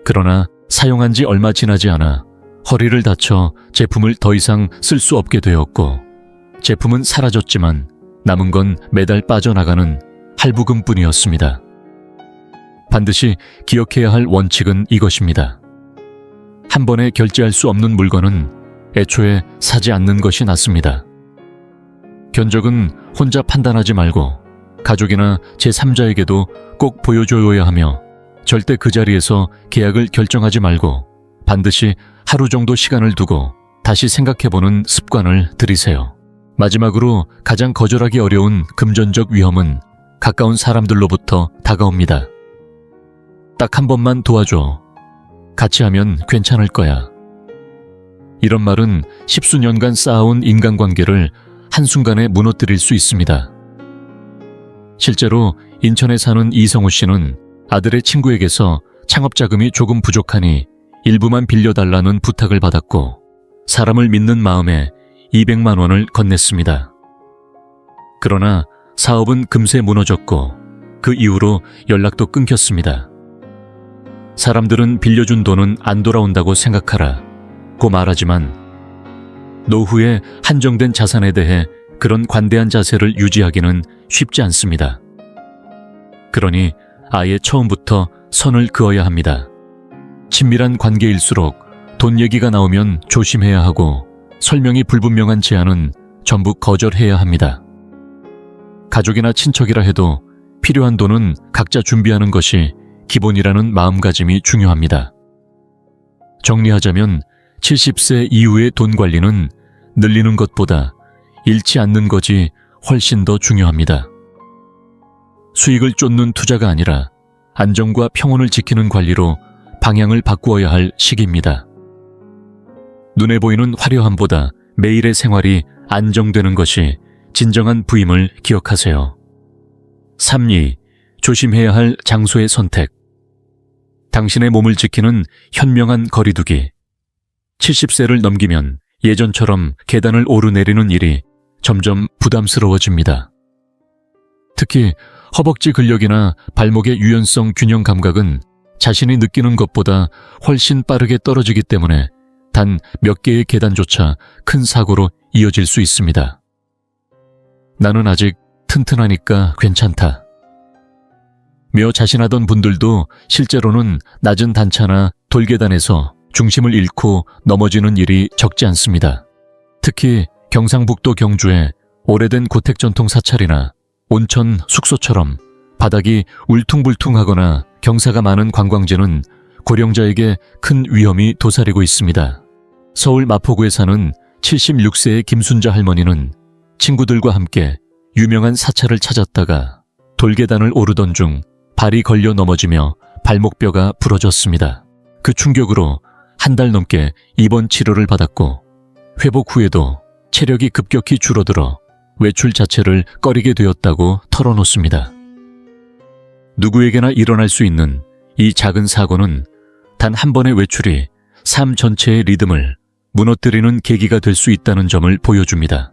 그러나 사용한 지 얼마 지나지 않아 허리를 다쳐 제품을 더 이상 쓸 수 없게 되었고 제품은 사라졌지만 남은 건 매달 빠져나가는 할부금뿐이었습니다. 반드시 기억해야 할 원칙은 이것입니다. 한 번에 결제할 수 없는 물건은 애초에 사지 않는 것이 낫습니다. 견적은 혼자 판단하지 말고 가족이나 제3자에게도 꼭 보여줘야 하며 절대 그 자리에서 계약을 결정하지 말고 반드시 하루 정도 시간을 두고 다시 생각해보는 습관을 들이세요. 마지막으로 가장 거절하기 어려운 금전적 위험은 가까운 사람들로부터 다가옵니다. 딱 한 번만 도와줘. 같이 하면 괜찮을 거야. 이런 말은 십수년간 쌓아온 인간관계를 한순간에 무너뜨릴 수 있습니다. 실제로 인천에 사는 이성우 씨는 아들의 친구에게서 창업자금이 조금 부족하니 일부만 빌려달라는 부탁을 받았고 사람을 믿는 마음에 200만 원을 건넸습니다. 그러나 사업은 금세 무너졌고 그 이후로 연락도 끊겼습니다. 사람들은 빌려준 돈은 안 돌아온다고 생각하라 고 말하지만 노후에 한정된 자산에 대해 그런 관대한 자세를 유지하기는 쉽지 않습니다. 그러니 아예 처음부터 선을 그어야 합니다. 친밀한 관계일수록 돈 얘기가 나오면 조심해야 하고 설명이 불분명한 제안은 전부 거절해야 합니다. 가족이나 친척이라 해도 필요한 돈은 각자 준비하는 것이 기본이라는 마음가짐이 중요합니다. 정리하자면 70세 이후의 돈 관리는 늘리는 것보다 잃지 않는 것이 훨씬 더 중요합니다. 수익을 쫓는 투자가 아니라 안정과 평온을 지키는 관리로 방향을 바꾸어야 할 시기입니다. 눈에 보이는 화려함보다 매일의 생활이 안정되는 것이 진정한 부임을 기억하세요. 3. 조심해야 할 장소의 선택. 당신의 몸을 지키는 현명한 거리두기. 70세를 넘기면 예전처럼 계단을 오르내리는 일이 점점 부담스러워집니다. 특히 허벅지 근력이나 발목의 유연성 균형 감각은 자신이 느끼는 것보다 훨씬 빠르게 떨어지기 때문에 단 몇 개의 계단조차 큰 사고로 이어질 수 있습니다. 나는 아직 튼튼하니까 괜찮다 며 자신하던 분들도 실제로는 낮은 단차나 돌계단에서 중심을 잃고 넘어지는 일이 적지 않습니다. 특히 경상북도 경주의 오래된 고택전통 사찰이나 온천 숙소처럼 바닥이 울퉁불퉁하거나 경사가 많은 관광지는 고령자에게 큰 위험이 도사리고 있습니다. 서울 마포구에 사는 76세의 김순자 할머니는 친구들과 함께 유명한 사찰을 찾았다가 돌계단을 오르던 중 발이 걸려 넘어지며 발목뼈가 부러졌습니다. 그 충격으로 한 달 넘게 입원 치료를 받았고 회복 후에도 체력이 급격히 줄어들어 외출 자체를 꺼리게 되었다고 털어놓습니다. 누구에게나 일어날 수 있는 이 작은 사고는 단 한 번의 외출이 삶 전체의 리듬을 무너뜨리는 계기가 될 수 있다는 점을 보여줍니다.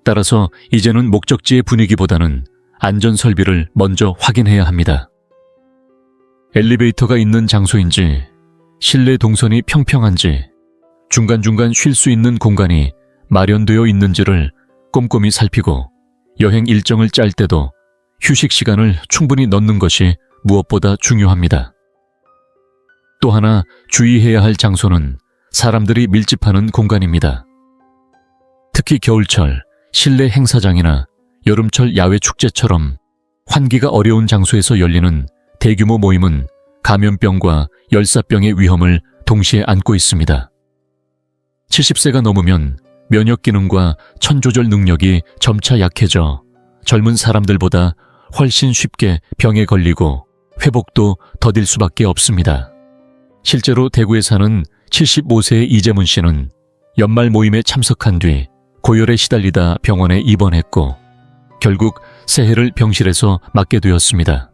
따라서 이제는 목적지의 분위기보다는 안전설비를 먼저 확인해야 합니다. 엘리베이터가 있는 장소인지, 실내 동선이 평평한지, 중간중간 쉴 수 있는 공간이 마련되어 있는지를 꼼꼼히 살피고 여행 일정을 짤 때도 휴식 시간을 충분히 넣는 것이 무엇보다 중요합니다. 또 하나 주의해야 할 장소는 사람들이 밀집하는 공간입니다. 특히 겨울철 실내 행사장이나 여름철 야외 축제처럼 환기가 어려운 장소에서 열리는 대규모 모임은 감염병과 열사병의 위험을 동시에 안고 있습니다. 70세가 넘으면 면역 기능과 천조절 능력이 점차 약해져 젊은 사람들보다 훨씬 쉽게 병에 걸리고 회복도 더딜 수밖에 없습니다. 실제로 대구에 사는 75세의 이재문 씨는 연말 모임에 참석한 뒤 고열에 시달리다 병원에 입원했고 결국 새해를 병실에서 맞게 되었습니다.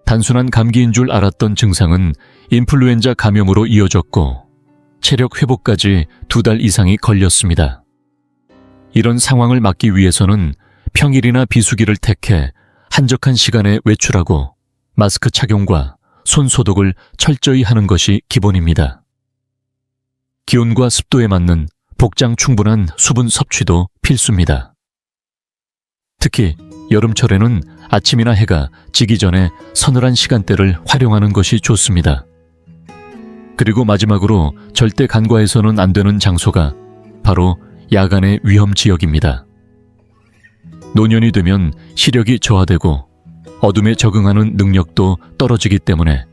단순한 감기인 줄 알았던 증상은 인플루엔자 감염으로 이어졌고 체력 회복까지 2달 이상이 걸렸습니다. 이런 상황을 막기 위해서는 평일이나 비수기를 택해 한적한 시간에 외출하고 마스크 착용과 손 소독을 철저히 하는 것이 기본입니다. 기온과 습도에 맞는 복장 충분한 수분 섭취도 필수입니다. 특히 여름철에는 아침이나 해가 지기 전에 서늘한 시간대를 활용하는 것이 좋습니다. 그리고 마지막으로 절대 간과해서는 안 되는 장소가 바로 야간의 위험 지역입니다. 노년이 되면 시력이 저하되고 어둠에 적응하는 능력도 떨어지기 때문에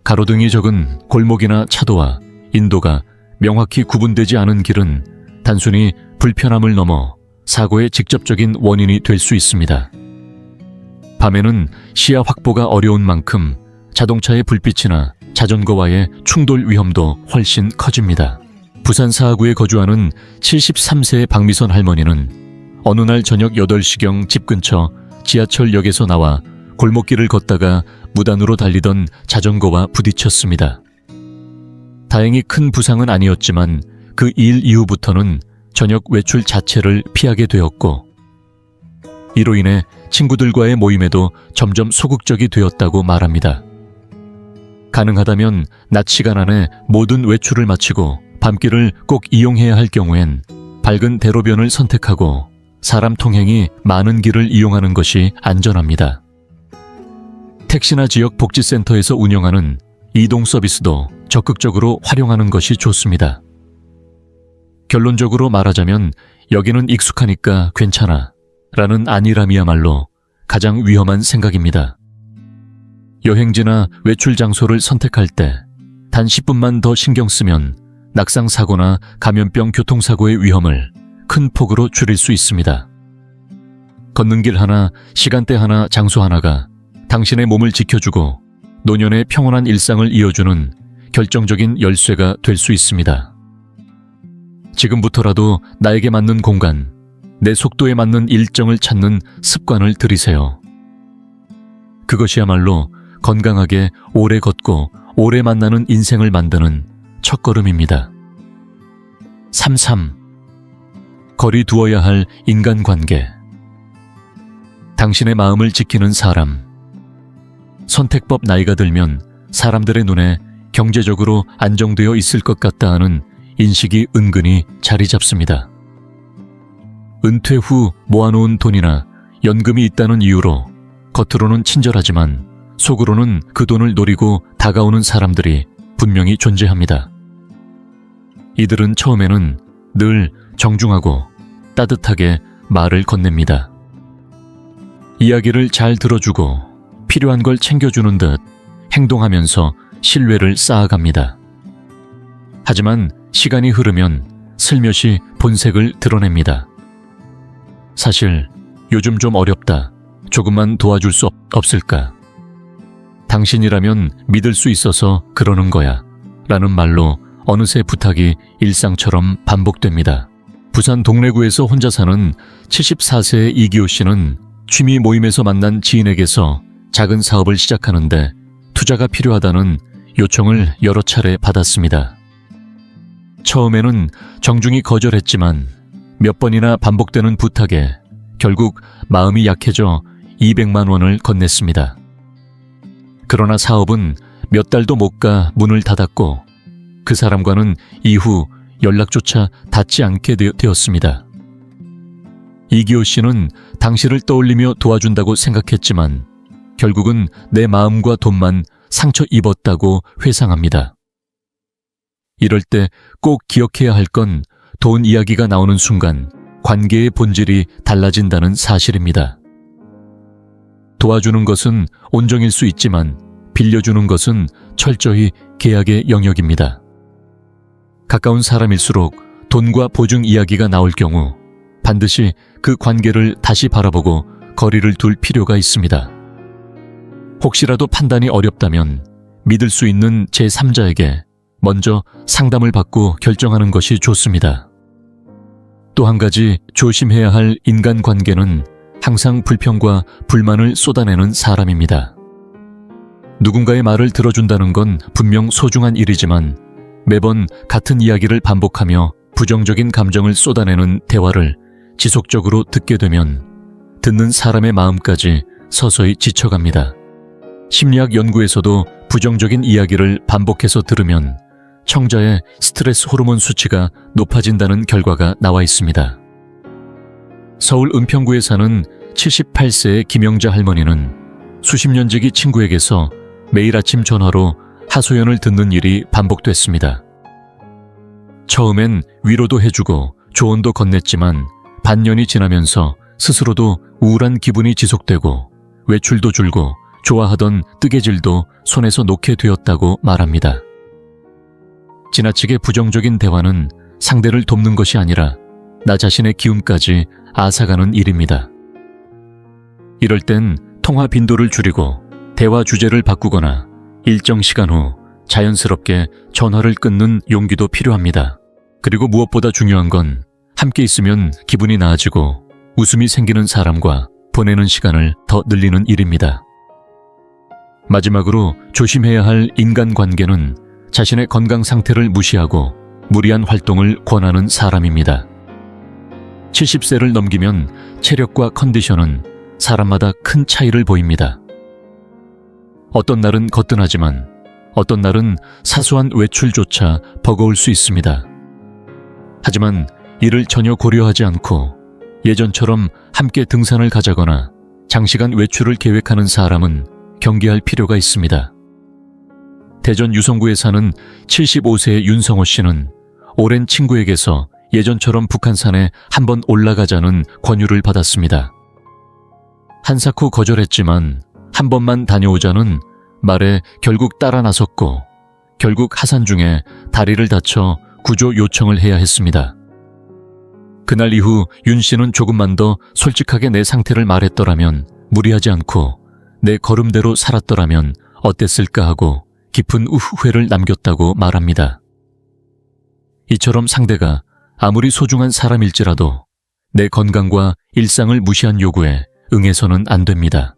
가로등이 적은 골목이나 차도와 인도가 명확히 구분되지 않은 길은 단순히 불편함을 넘어 사고의 직접적인 원인이 될 수 있습니다. 밤에는 시야 확보가 어려운 만큼 자동차의 불빛이나 자전거와의 충돌 위험도 훨씬 커집니다. 부산 사하구에 거주하는 73세의 박미선 할머니는 어느 날 저녁 8시경 집 근처 지하철역에서 나와 골목길을 걷다가 무단으로 달리던 자전거와 부딪혔습니다. 다행히 큰 부상은 아니었지만 그 일 이후부터는 저녁 외출 자체를 피하게 되었고 이로 인해 친구들과의 모임에도 점점 소극적이 되었다고 말합니다. 가능하다면 낮 시간 안에 모든 외출을 마치고 밤길을 꼭 이용해야 할 경우엔 밝은 대로변을 선택하고 사람 통행이 많은 길을 이용하는 것이 안전합니다. 택시나 지역 복지센터에서 운영하는 이동 서비스도 적극적으로 활용하는 것이 좋습니다. 결론적으로 말하자면 여기는 익숙하니까 괜찮아 라는 아니람이야말로 가장 위험한 생각입니다. 여행지나 외출 장소를 선택할 때 단 10분만 더 신경 쓰면 낙상사고나 감염병 교통사고의 위험을 큰 폭으로 줄일 수 있습니다. 걷는 길 하나, 시간대 하나, 장소 하나가 당신의 몸을 지켜주고 노년의 평온한 일상을 이어주는 결정적인 열쇠가 될 수 있습니다. 지금부터라도 나에게 맞는 공간, 내 속도에 맞는 일정을 찾는 습관을 들이세요. 그것이야말로 건강하게 오래 걷고 오래 만나는 인생을 만드는 첫걸음입니다. 33. 거리 두어야 할 인간관계. 당신의 마음을 지키는 사람. 선택법 나이가 들면 사람들의 눈에 경제적으로 안정되어 있을 것 같다 하는 인식이 은근히 자리 잡습니다. 은퇴 후 모아놓은 돈이나 연금이 있다는 이유로 겉으로는 친절하지만 속으로는 그 돈을 노리고 다가오는 사람들이 분명히 존재합니다. 이들은 처음에는 늘 정중하고 따뜻하게 말을 건넵니다. 이야기를 잘 들어주고 필요한 걸 챙겨주는 듯 행동하면서 신뢰를 쌓아갑니다. 하지만 시간이 흐르면 슬며시 본색을 드러냅니다. 사실 요즘 좀 어렵다. 조금만 도와줄 수 없을까? 당신이라면 믿을 수 있어서 그러는 거야. 라는 말로 어느새 부탁이 일상처럼 반복됩니다. 부산 동래구에서 혼자 사는 74세의 이기호 씨는 취미 모임에서 만난 지인에게서 작은 사업을 시작하는데 투자가 필요하다는 요청을 여러 차례 받았습니다. 처음에는 정중히 거절했지만 몇 번이나 반복되는 부탁에 결국 마음이 약해져 200만 원을 건넸습니다. 그러나 사업은 몇 달도 못 가 문을 닫았고 그 사람과는 이후 연락조차 닿지 않게 되었습니다. 이기호 씨는 당시를 떠올리며 도와준다고 생각했지만 결국은 내 마음과 돈만 상처 입었다고 회상합니다. 이럴 때 꼭 기억해야 할 건 돈 이야기가 나오는 순간 관계의 본질이 달라진다는 사실입니다. 도와주는 것은 온정일 수 있지만 빌려주는 것은 철저히 계약의 영역입니다. 가까운 사람일수록 돈과 보증 이야기가 나올 경우 반드시 그 관계를 다시 바라보고 거리를 둘 필요가 있습니다. 혹시라도 판단이 어렵다면 믿을 수 있는 제3자에게 먼저 상담을 받고 결정하는 것이 좋습니다. 또 한 가지 조심해야 할 인간관계는 항상 불평과 불만을 쏟아내는 사람입니다. 누군가의 말을 들어준다는 건 분명 소중한 일이지만 매번 같은 이야기를 반복하며 부정적인 감정을 쏟아내는 대화를 지속적으로 듣게 되면 듣는 사람의 마음까지 서서히 지쳐갑니다. 심리학 연구에서도 부정적인 이야기를 반복해서 들으면 청자의 스트레스 호르몬 수치가 높아진다는 결과가 나와 있습니다. 서울 은평구에 사는 78세의 김영자 할머니는 수십 년지기 친구에게서 매일 아침 전화로 하소연을 듣는 일이 반복됐습니다. 처음엔 위로도 해주고 조언도 건넸지만 반년이 지나면서 스스로도 우울한 기분이 지속되고 외출도 줄고 좋아하던 뜨개질도 손에서 놓게 되었다고 말합니다. 지나치게 부정적인 대화는 상대를 돕는 것이 아니라 나 자신의 기운까지 앗아가는 일입니다. 이럴 땐 통화 빈도를 줄이고 대화 주제를 바꾸거나 일정 시간 후 자연스럽게 전화를 끊는 용기도 필요합니다. 그리고 무엇보다 중요한 건 함께 있으면 기분이 나아지고 웃음이 생기는 사람과 보내는 시간을 더 늘리는 일입니다. 마지막으로 조심해야 할 인간관계는 자신의 건강 상태를 무시하고 무리한 활동을 권하는 사람입니다. 70세를 넘기면 체력과 컨디션은 사람마다 큰 차이를 보입니다. 어떤 날은 거뜬하지만 어떤 날은 사소한 외출조차 버거울 수 있습니다. 하지만 이를 전혀 고려하지 않고 예전처럼 함께 등산을 가자거나 장시간 외출을 계획하는 사람은 경계할 필요가 있습니다. 대전 유성구에 사는 75세의 윤성호 씨는 오랜 친구에게서 예전처럼 북한산에 한번 올라가자는 권유를 받았습니다. 한사코 거절했지만 한 번만 다녀오자는 말에 결국 따라 나섰고 결국 하산 중에 다리를 다쳐 구조 요청을 해야 했습니다. 그날 이후 윤 씨는 조금만 더 솔직하게 내 상태를 말했더라면, 무리하지 않고 내 걸음대로 살았더라면 어땠을까 하고 깊은 후회를 남겼다고 말합니다. 이처럼 상대가 아무리 소중한 사람일지라도 내 건강과 일상을 무시한 요구에 응해서는 안 됩니다.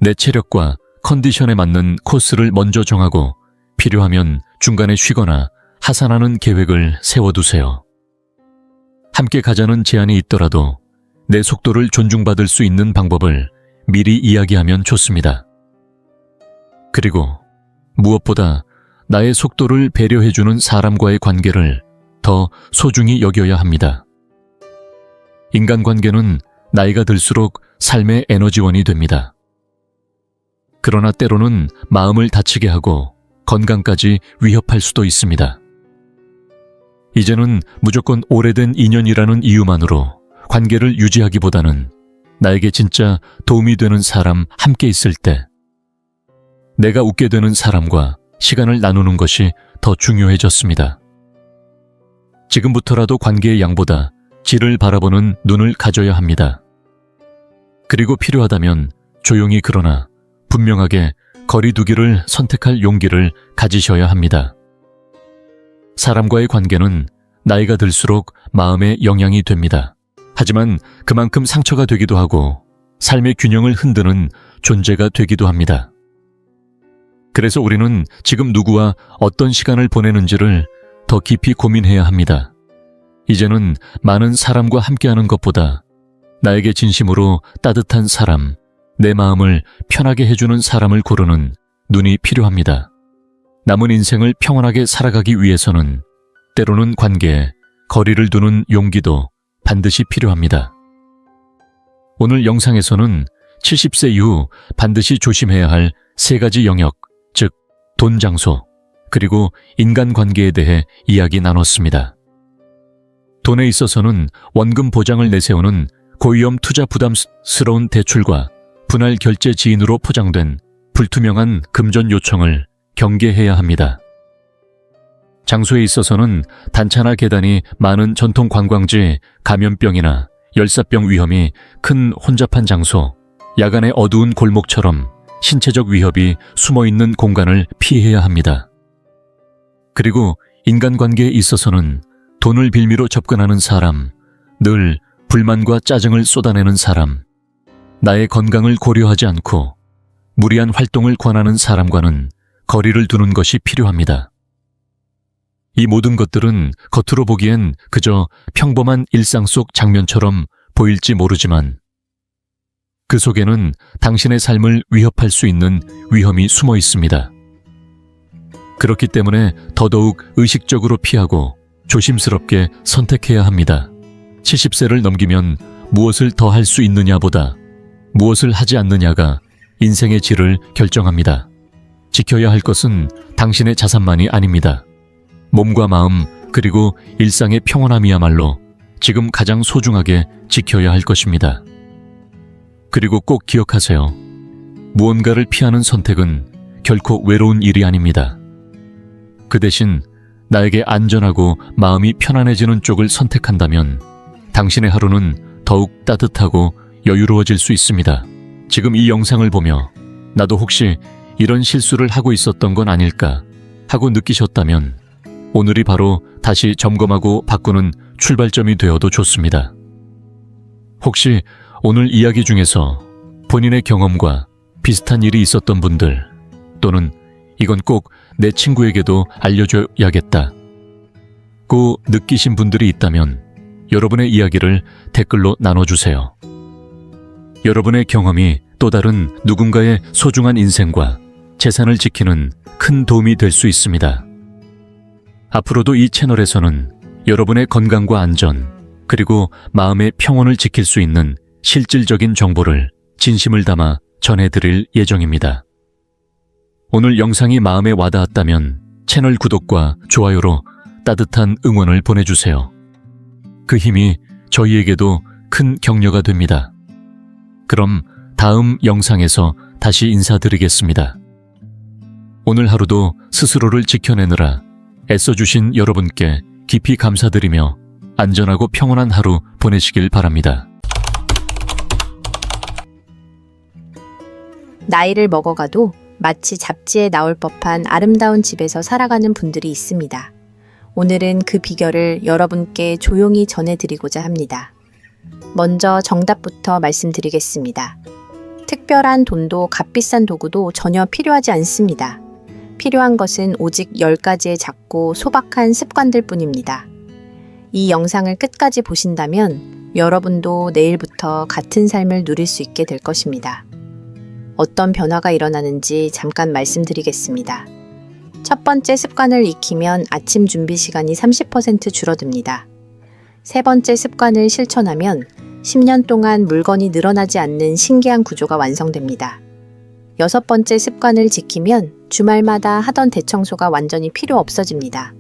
내 체력과 컨디션에 맞는 코스를 먼저 정하고 필요하면 중간에 쉬거나 하산하는 계획을 세워두세요. 함께 가자는 제안이 있더라도 내 속도를 존중받을 수 있는 방법을 미리 이야기하면 좋습니다. 그리고 무엇보다 나의 속도를 배려해주는 사람과의 관계를 더 소중히 여겨야 합니다. 인간관계는 나이가 들수록 삶의 에너지원이 됩니다. 그러나 때로는 마음을 다치게 하고 건강까지 위협할 수도 있습니다. 이제는 무조건 오래된 인연이라는 이유만으로 관계를 유지하기보다는 나에게 진짜 도움이 되는 사람 함께 있을 때 내가 웃게 되는 사람과 시간을 나누는 것이 더 중요해졌습니다. 지금부터라도 관계의 양보다 질을 바라보는 눈을 가져야 합니다. 그리고 필요하다면 조용히 그러나 분명하게 거리 두기를 선택할 용기를 가지셔야 합니다. 사람과의 관계는 나이가 들수록 마음에 영향이 됩니다. 하지만 그만큼 상처가 되기도 하고 삶의 균형을 흔드는 존재가 되기도 합니다. 그래서 우리는 지금 누구와 어떤 시간을 보내는지를 더 깊이 고민해야 합니다. 이제는 많은 사람과 함께하는 것보다 나에게 진심으로 따뜻한 사람, 내 마음을 편하게 해주는 사람을 고르는 눈이 필요합니다. 남은 인생을 평온하게 살아가기 위해서는 때로는 관계에 거리를 두는 용기도 반드시 필요합니다. 오늘 영상에서는 70세 이후 반드시 조심해야 할 3가지 영역, 즉 돈, 장소, 그리고 인간관계에 대해 이야기 나눴습니다. 돈에 있어서는 원금 보장을 내세우는 고위험 투자 부담스러운 대출과 분할 결제 지인으로 포장된 불투명한 금전 요청을 경계해야 합니다. 장소에 있어서는 단차나 계단이 많은 전통 관광지, 감염병이나 열사병 위험이 큰 혼잡한 장소, 야간의 어두운 골목처럼 신체적 위협이 숨어있는 공간을 피해야 합니다. 그리고 인간관계에 있어서는 돈을 빌미로 접근하는 사람, 늘 불만과 짜증을 쏟아내는 사람, 나의 건강을 고려하지 않고 무리한 활동을 권하는 사람과는 거리를 두는 것이 필요합니다. 이 모든 것들은 겉으로 보기엔 그저 평범한 일상 속 장면처럼 보일지 모르지만 그 속에는 당신의 삶을 위협할 수 있는 위험이 숨어 있습니다. 그렇기 때문에 더더욱 의식적으로 피하고 조심스럽게 선택해야 합니다. 70세를 넘기면 무엇을 더 할 수 있느냐보다 무엇을 하지 않느냐가 인생의 질을 결정합니다. 지켜야 할 것은 당신의 자산만이 아닙니다. 몸과 마음 그리고 일상의 평온함이야말로 지금 가장 소중하게 지켜야 할 것입니다. 그리고 꼭 기억하세요. 무언가를 피하는 선택은 결코 외로운 일이 아닙니다. 그 대신 나에게 안전하고 마음이 편안해지는 쪽을 선택한다면 당신의 하루는 더욱 따뜻하고 여유로워질 수 있습니다. 지금 이 영상을 보며 나도 혹시 이런 실수를 하고 있었던 건 아닐까 하고 느끼셨다면 오늘이 바로 다시 점검하고 바꾸는 출발점이 되어도 좋습니다. 혹시 오늘 이야기 중에서 본인의 경험과 비슷한 일이 있었던 분들 또는 이건 꼭 내 친구에게도 알려줘야겠다 고 느끼신 분들이 있다면 여러분의 이야기를 댓글로 나눠주세요. 여러분의 경험이 또 다른 누군가의 소중한 인생과 재산을 지키는 큰 도움이 될 수 있습니다. 앞으로도 이 채널에서는 여러분의 건강과 안전 그리고 마음의 평온을 지킬 수 있는 실질적인 정보를 진심을 담아 전해드릴 예정입니다. 오늘 영상이 마음에 와닿았다면 채널 구독과 좋아요로 따뜻한 응원을 보내주세요. 그 힘이 저희에게도 큰 격려가 됩니다. 그럼 다음 영상에서 다시 인사드리겠습니다. 오늘 하루도 스스로를 지켜내느라 애써주신 여러분께 깊이 감사드리며 안전하고 평온한 하루 보내시길 바랍니다. 나이를 먹어가도 마치 잡지에 나올 법한 아름다운 집에서 살아가는 분들이 있습니다. 오늘은 그 비결을 여러분께 조용히 전해드리고자 합니다. 먼저 정답부터 말씀드리겠습니다. 특별한 돈도 값비싼 도구도 전혀 필요하지 않습니다. 필요한 것은 오직 10가지의 작고 소박한 습관들 뿐입니다. 이 영상을 끝까지 보신다면 여러분도 내일부터 같은 삶을 누릴 수 있게 될 것입니다. 어떤 변화가 일어나는지 잠깐 말씀드리겠습니다. 첫 번째 습관을 익히면 아침 준비 시간이 30% 줄어듭니다. 세 번째 습관을 실천하면 10년 동안 물건이 늘어나지 않는 신기한 구조가 완성됩니다. 여섯 번째 습관을 지키면 주말마다 하던 대청소가 완전히 필요 없어집니다.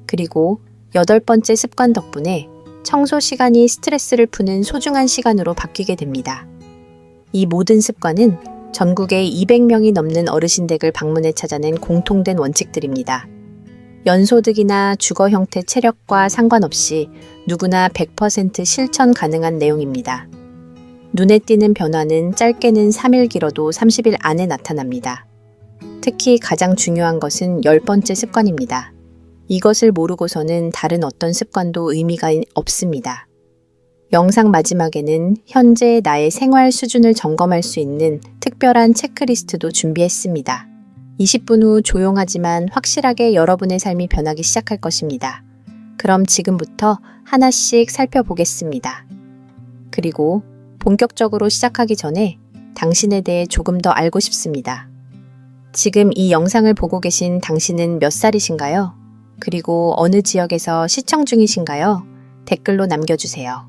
그리고 여덟 번째 습관 덕분에 청소 시간이 스트레스를 푸는 소중한 시간으로 바뀌게 됩니다. 이 모든 습관은 전국의 200명이 넘는 어르신 댁을 방문해 찾아낸 공통된 원칙들입니다. 연소득이나 주거 형태 체력과 상관없이 누구나 100% 실천 가능한 내용입니다. 눈에 띄는 변화는 짧게는 3일 길어도 30일 안에 나타납니다. 특히 가장 중요한 것은 10번째 습관입니다. 이것을 모르고서는 다른 어떤 습관도 의미가 없습니다. 영상 마지막에는 현재 나의 생활 수준을 점검할 수 있는 특별한 체크리스트도 준비했습니다. 20분 후 조용하지만 확실하게 여러분의 삶이 변하기 시작할 것입니다. 그럼 지금부터 하나씩 살펴보겠습니다. 그리고 본격적으로 시작하기 전에 당신에 대해 조금 더 알고 싶습니다. 지금 이 영상을 보고 계신 당신은 몇 살이신가요? 그리고 어느 지역에서 시청 중이신가요? 댓글로 남겨주세요.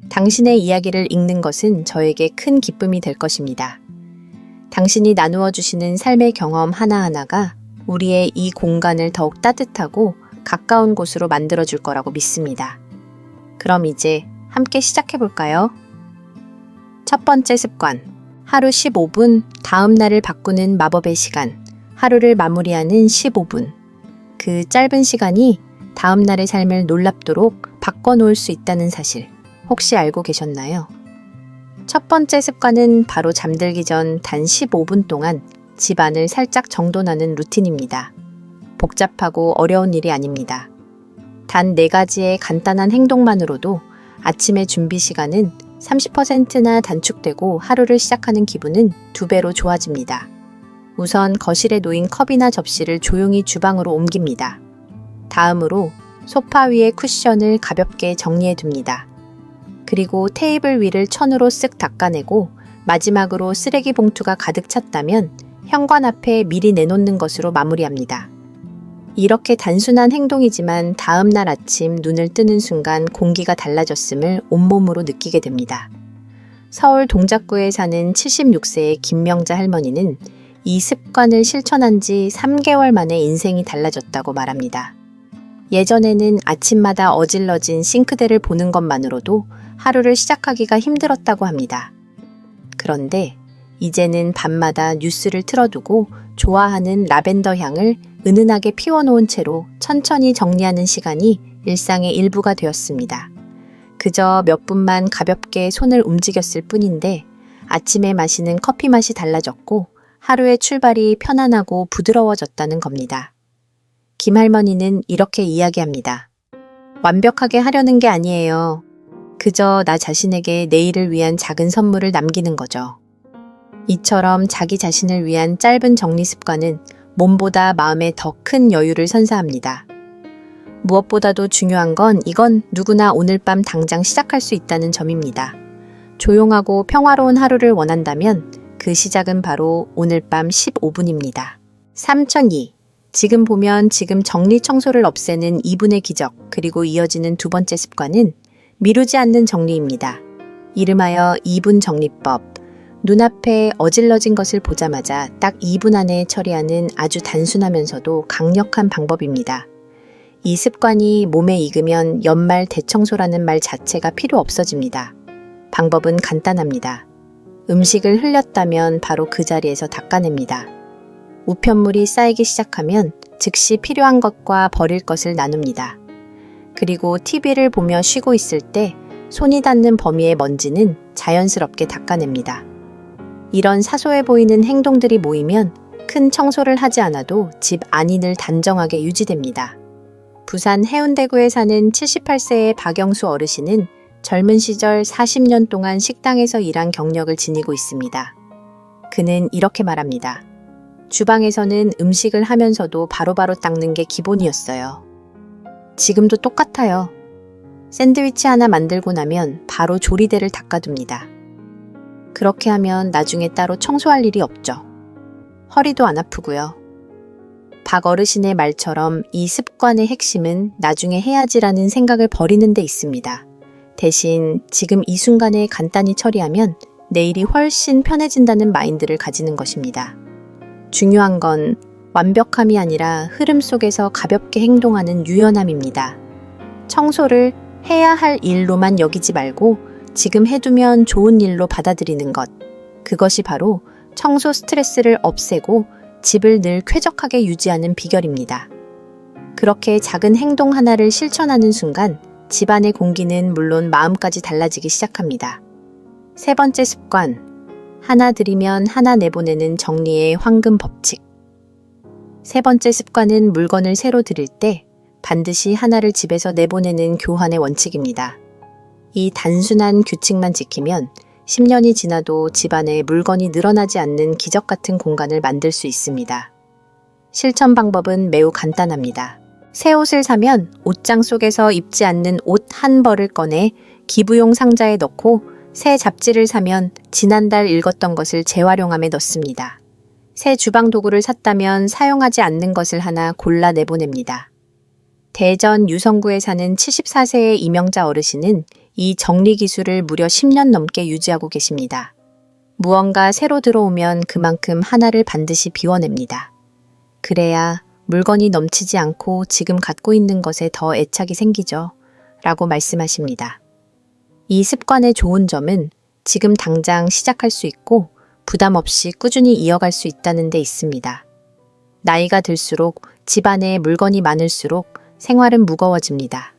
당신의 이야기를 읽는 것은 저에게 큰 기쁨이 될 것입니다. 당신이 나누어 주시는 삶의 경험 하나하나가 우리의 이 공간을 더욱 따뜻하고 가까운 곳으로 만들어 줄 거라고 믿습니다. 그럼 이제 함께 시작해 볼까요? 첫 번째 습관, 하루 15분, 다음 날을 바꾸는 마법의 시간, 하루를 마무리하는 15분. 그 짧은 시간이 다음 날의 삶을 놀랍도록 바꿔놓을 수 있다는 사실, 혹시 알고 계셨나요? 첫 번째 습관은 바로 잠들기 전 단 15분 동안 집안을 살짝 정돈하는 루틴입니다. 복잡하고 어려운 일이 아닙니다. 단 4가지의 간단한 행동만으로도 아침의 준비 시간은 30%나 단축되고 하루를 시작하는 기분은 2배로 좋아집니다. 우선 거실에 놓인 컵이나 접시를 조용히 주방으로 옮깁니다. 다음으로 소파 위의 쿠션을 가볍게 정리해 둡니다. 그리고 테이블 위를 천으로 쓱 닦아내고 마지막으로 쓰레기 봉투가 가득 찼다면 현관 앞에 미리 내놓는 것으로 마무리합니다. 이렇게 단순한 행동이지만 다음 날 아침 눈을 뜨는 순간 공기가 달라졌음을 온몸으로 느끼게 됩니다. 서울 동작구에 사는 76세의 김명자 할머니는 이 습관을 실천한 지 3개월 만에 인생이 달라졌다고 말합니다. 예전에는 아침마다 어질러진 싱크대를 보는 것만으로도 하루를 시작하기가 힘들었다고 합니다. 그런데 이제는 밤마다 뉴스를 틀어두고 좋아하는 라벤더 향을 은은하게 피워놓은 채로 천천히 정리하는 시간이 일상의 일부가 되었습니다. 그저 몇 분만 가볍게 손을 움직였을 뿐인데 아침에 마시는 커피 맛이 달라졌고 하루의 출발이 편안하고 부드러워졌다는 겁니다. 김할머니는 이렇게 이야기합니다. 완벽하게 하려는 게 아니에요. 그저 나 자신에게 내일을 위한 작은 선물을 남기는 거죠. 이처럼 자기 자신을 위한 짧은 정리 습관은 몸보다 마음에 더 큰 여유를 선사합니다. 무엇보다도 중요한 건 이건 누구나 오늘 밤 당장 시작할 수 있다는 점입니다. 조용하고 평화로운 하루를 원한다면 그 시작은 바로 오늘 밤 15분입니다. 3002. 지금 보면 지금 정리 청소를 없애는 2분의 기적, 그리고 이어지는 두 번째 습관은 미루지 않는 정리입니다. 이름하여 2분 정리법. 눈앞에 어질러진 것을 보자마자 딱 2분 안에 처리하는 아주 단순하면서도 강력한 방법입니다. 이 습관이 몸에 익으면 연말 대청소라는 말 자체가 필요 없어집니다. 방법은 간단합니다. 음식을 흘렸다면 바로 그 자리에서 닦아냅니다. 우편물이 쌓이기 시작하면 즉시 필요한 것과 버릴 것을 나눕니다. 그리고 TV를 보며 쉬고 있을 때 손이 닿는 범위의 먼지는 자연스럽게 닦아냅니다. 이런 사소해 보이는 행동들이 모이면 큰 청소를 하지 않아도 집 안인을 단정하게 유지됩니다. 부산 해운대구에 사는 78세의 박영수 어르신은 젊은 시절 40년 동안 식당에서 일한 경력을 지니고 있습니다. 그는 이렇게 말합니다. 주방에서는 음식을 하면서도 바로바로 닦는 게 기본이었어요. 지금도 똑같아요. 샌드위치 하나 만들고 나면 바로 조리대를 닦아둡니다. 그렇게 하면 나중에 따로 청소할 일이 없죠. 허리도 안 아프고요. 박 어르신의 말처럼 이 습관의 핵심은 나중에 해야지라는 생각을 버리는 데 있습니다. 대신 지금 이 순간에 간단히 처리하면 내일이 훨씬 편해진다는 마인드를 가지는 것입니다. 중요한 건 완벽함이 아니라 흐름 속에서 가볍게 행동하는 유연함입니다. 청소를 해야 할 일로만 여기지 말고 지금 해두면 좋은 일로 받아들이는 것. 그것이 바로 청소 스트레스를 없애고 집을 늘 쾌적하게 유지하는 비결입니다. 그렇게 작은 행동 하나를 실천하는 순간 집안의 공기는 물론 마음까지 달라지기 시작합니다. 세 번째 습관. 하나 들이면 하나 내보내는 정리의 황금 법칙. 세 번째 습관은 물건을 새로 들일 때 반드시 하나를 집에서 내보내는 교환의 원칙입니다. 이 단순한 규칙만 지키면 10년이 지나도 집안에 물건이 늘어나지 않는 기적 같은 공간을 만들 수 있습니다. 실천 방법은 매우 간단합니다. 새 옷을 사면 옷장 속에서 입지 않는 옷 한 벌을 꺼내 기부용 상자에 넣고 새 잡지를 사면 지난달 읽었던 것을 재활용함에 넣습니다. 새 주방 도구를 샀다면 사용하지 않는 것을 하나 골라 내보냅니다. 대전 유성구에 사는 74세의 이명자 어르신은 이 정리 기술을 무려 10년 넘게 유지하고 계십니다. 무언가 새로 들어오면 그만큼 하나를 반드시 비워냅니다. 그래야 물건이 넘치지 않고 지금 갖고 있는 것에 더 애착이 생기죠. 라고 말씀하십니다. 이 습관의 좋은 점은 지금 당장 시작할 수 있고 부담 없이 꾸준히 이어갈 수 있다는 데 있습니다. 나이가 들수록 집안에 물건이 많을수록 생활은 무거워집니다.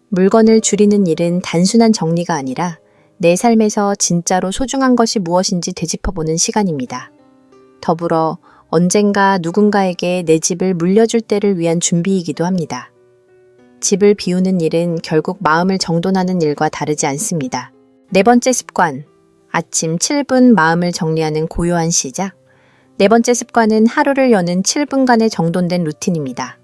물건을 줄이는 일은 단순한 정리가 아니라 내 삶에서 진짜로 소중한 것이 무엇인지 되짚어보는 시간입니다. 더불어 언젠가 누군가에게 내 집을 물려줄 때를 위한 준비이기도 합니다. 집을 비우는 일은 결국 마음을 정돈하는 일과 다르지 않습니다. 네 번째 습관. 아침 7분 마음을 정리하는 고요한 시작. 네 번째 습관은 하루를 여는 7분간의 정돈된 루틴입니다.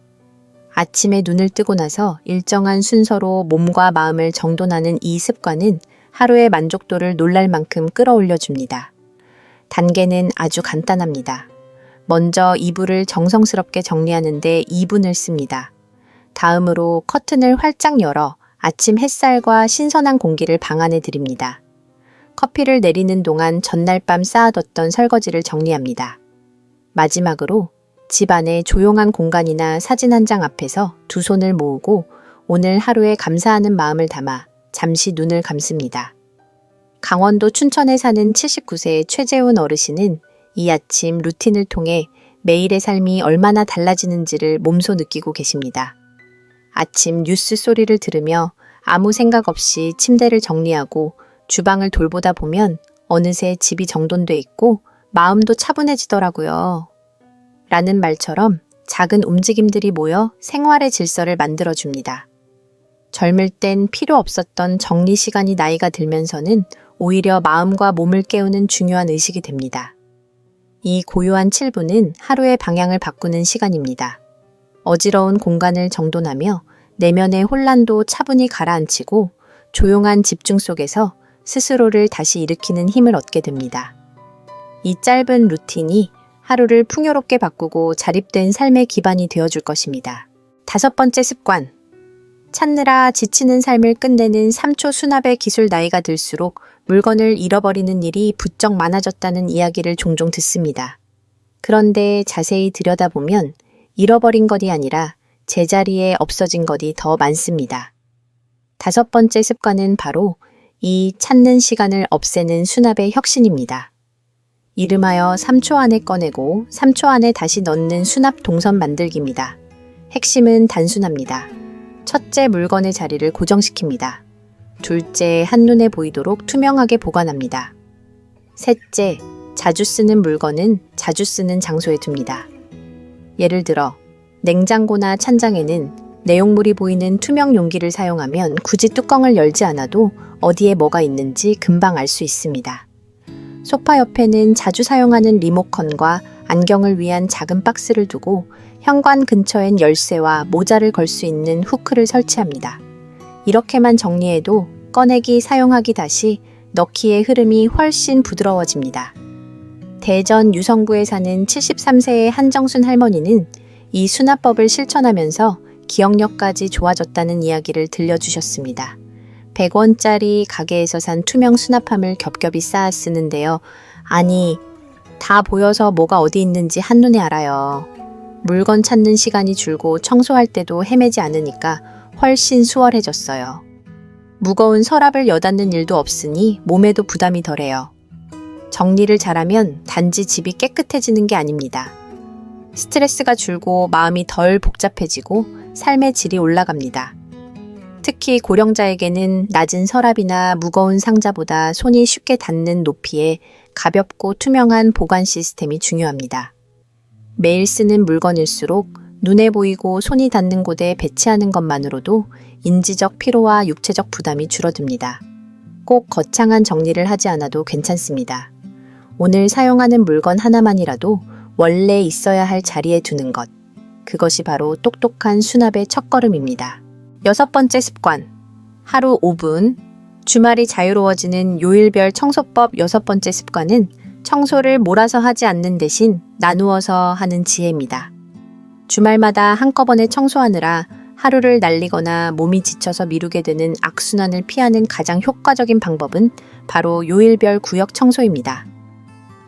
아침에 눈을 뜨고 나서 일정한 순서로 몸과 마음을 정돈하는 이 습관은 하루의 만족도를 놀랄 만큼 끌어올려줍니다. 단계는 아주 간단합니다. 먼저 이불을 정성스럽게 정리하는데 2분을 씁니다. 다음으로 커튼을 활짝 열어 아침 햇살과 신선한 공기를 방 안에 들입니다. 커피를 내리는 동안 전날 밤 쌓아뒀던 설거지를 정리합니다. 마지막으로 집 안의 조용한 공간이나 사진 한 장 앞에서 두 손을 모으고 오늘 하루에 감사하는 마음을 담아 잠시 눈을 감습니다. 강원도 춘천에 사는 79세의 최재훈 어르신은 이 아침 루틴을 통해 매일의 삶이 얼마나 달라지는지를 몸소 느끼고 계십니다. 아침 뉴스 소리를 들으며 아무 생각 없이 침대를 정리하고 주방을 돌보다 보면 어느새 집이 정돈돼 있고 마음도 차분해지더라고요. 라는 말처럼 작은 움직임들이 모여 생활의 질서를 만들어줍니다. 젊을 땐 필요 없었던 정리 시간이 나이가 들면서는 오히려 마음과 몸을 깨우는 중요한 의식이 됩니다. 이 고요한 7분은 하루의 방향을 바꾸는 시간입니다. 어지러운 공간을 정돈하며 내면의 혼란도 차분히 가라앉히고 조용한 집중 속에서 스스로를 다시 일으키는 힘을 얻게 됩니다. 이 짧은 루틴이 하루를 풍요롭게 바꾸고 자립된 삶의 기반이 되어줄 것입니다. 다섯 번째 습관. 찾느라 지치는 삶을 끝내는 3초 수납의 기술. 나이가 들수록 물건을 잃어버리는 일이 부쩍 많아졌다는 이야기를 종종 듣습니다. 그런데 자세히 들여다보면 잃어버린 것이 아니라 제자리에 없어진 것이 더 많습니다. 다섯 번째 습관은 바로 이 찾는 시간을 없애는 수납의 혁신입니다. 이름하여 3초 안에 꺼내고 3초 안에 다시 넣는 수납 동선 만들기입니다. 핵심은 단순합니다. 첫째, 물건의 자리를 고정시킵니다. 둘째, 한눈에 보이도록 투명하게 보관합니다. 셋째, 자주 쓰는 물건은 자주 쓰는 장소에 둡니다. 예를 들어 냉장고나 찬장에는 내용물이 보이는 투명 용기를 사용하면 굳이 뚜껑을 열지 않아도 어디에 뭐가 있는지 금방 알 수 있습니다. 소파 옆에는 자주 사용하는 리모컨과 안경을 위한 작은 박스를 두고 현관 근처엔 열쇠와 모자를 걸 수 있는 후크를 설치합니다. 이렇게만 정리해도 꺼내기, 사용하기 다시 넣기의 흐름이 훨씬 부드러워집니다. 대전 유성구에 사는 73세의 한정순 할머니는 이 수납법을 실천하면서 기억력까지 좋아졌다는 이야기를 들려주셨습니다. 100원짜리 가게에서 산 투명 수납함을 겹겹이 쌓아 쓰는데요. 아니, 다 보여서 뭐가 어디 있는지 한눈에 알아요. 물건 찾는 시간이 줄고 청소할 때도 헤매지 않으니까 훨씬 수월해졌어요. 무거운 서랍을 여닫는 일도 없으니 몸에도 부담이 덜해요. 정리를 잘하면 단지 집이 깨끗해지는 게 아닙니다. 스트레스가 줄고 마음이 덜 복잡해지고 삶의 질이 올라갑니다. 특히 고령자에게는 낮은 서랍이나 무거운 상자보다 손이 쉽게 닿는 높이에 가볍고 투명한 보관 시스템이 중요합니다. 매일 쓰는 물건일수록 눈에 보이고 손이 닿는 곳에 배치하는 것만으로도 인지적 피로와 육체적 부담이 줄어듭니다. 꼭 거창한 정리를 하지 않아도 괜찮습니다. 오늘 사용하는 물건 하나만이라도 원래 있어야 할 자리에 두는 것. 그것이 바로 똑똑한 수납의 첫걸음입니다. 6번째 습관. 하루 5분. 주말이 자유로워지는 요일별 청소법 6번째 습관은 청소를 몰아서 하지 않는 대신 나누어서 하는 지혜입니다. 주말마다 한꺼번에 청소하느라 하루를 날리거나 몸이 지쳐서 미루게 되는 악순환을 피하는 가장 효과적인 방법은 바로 요일별 구역 청소입니다.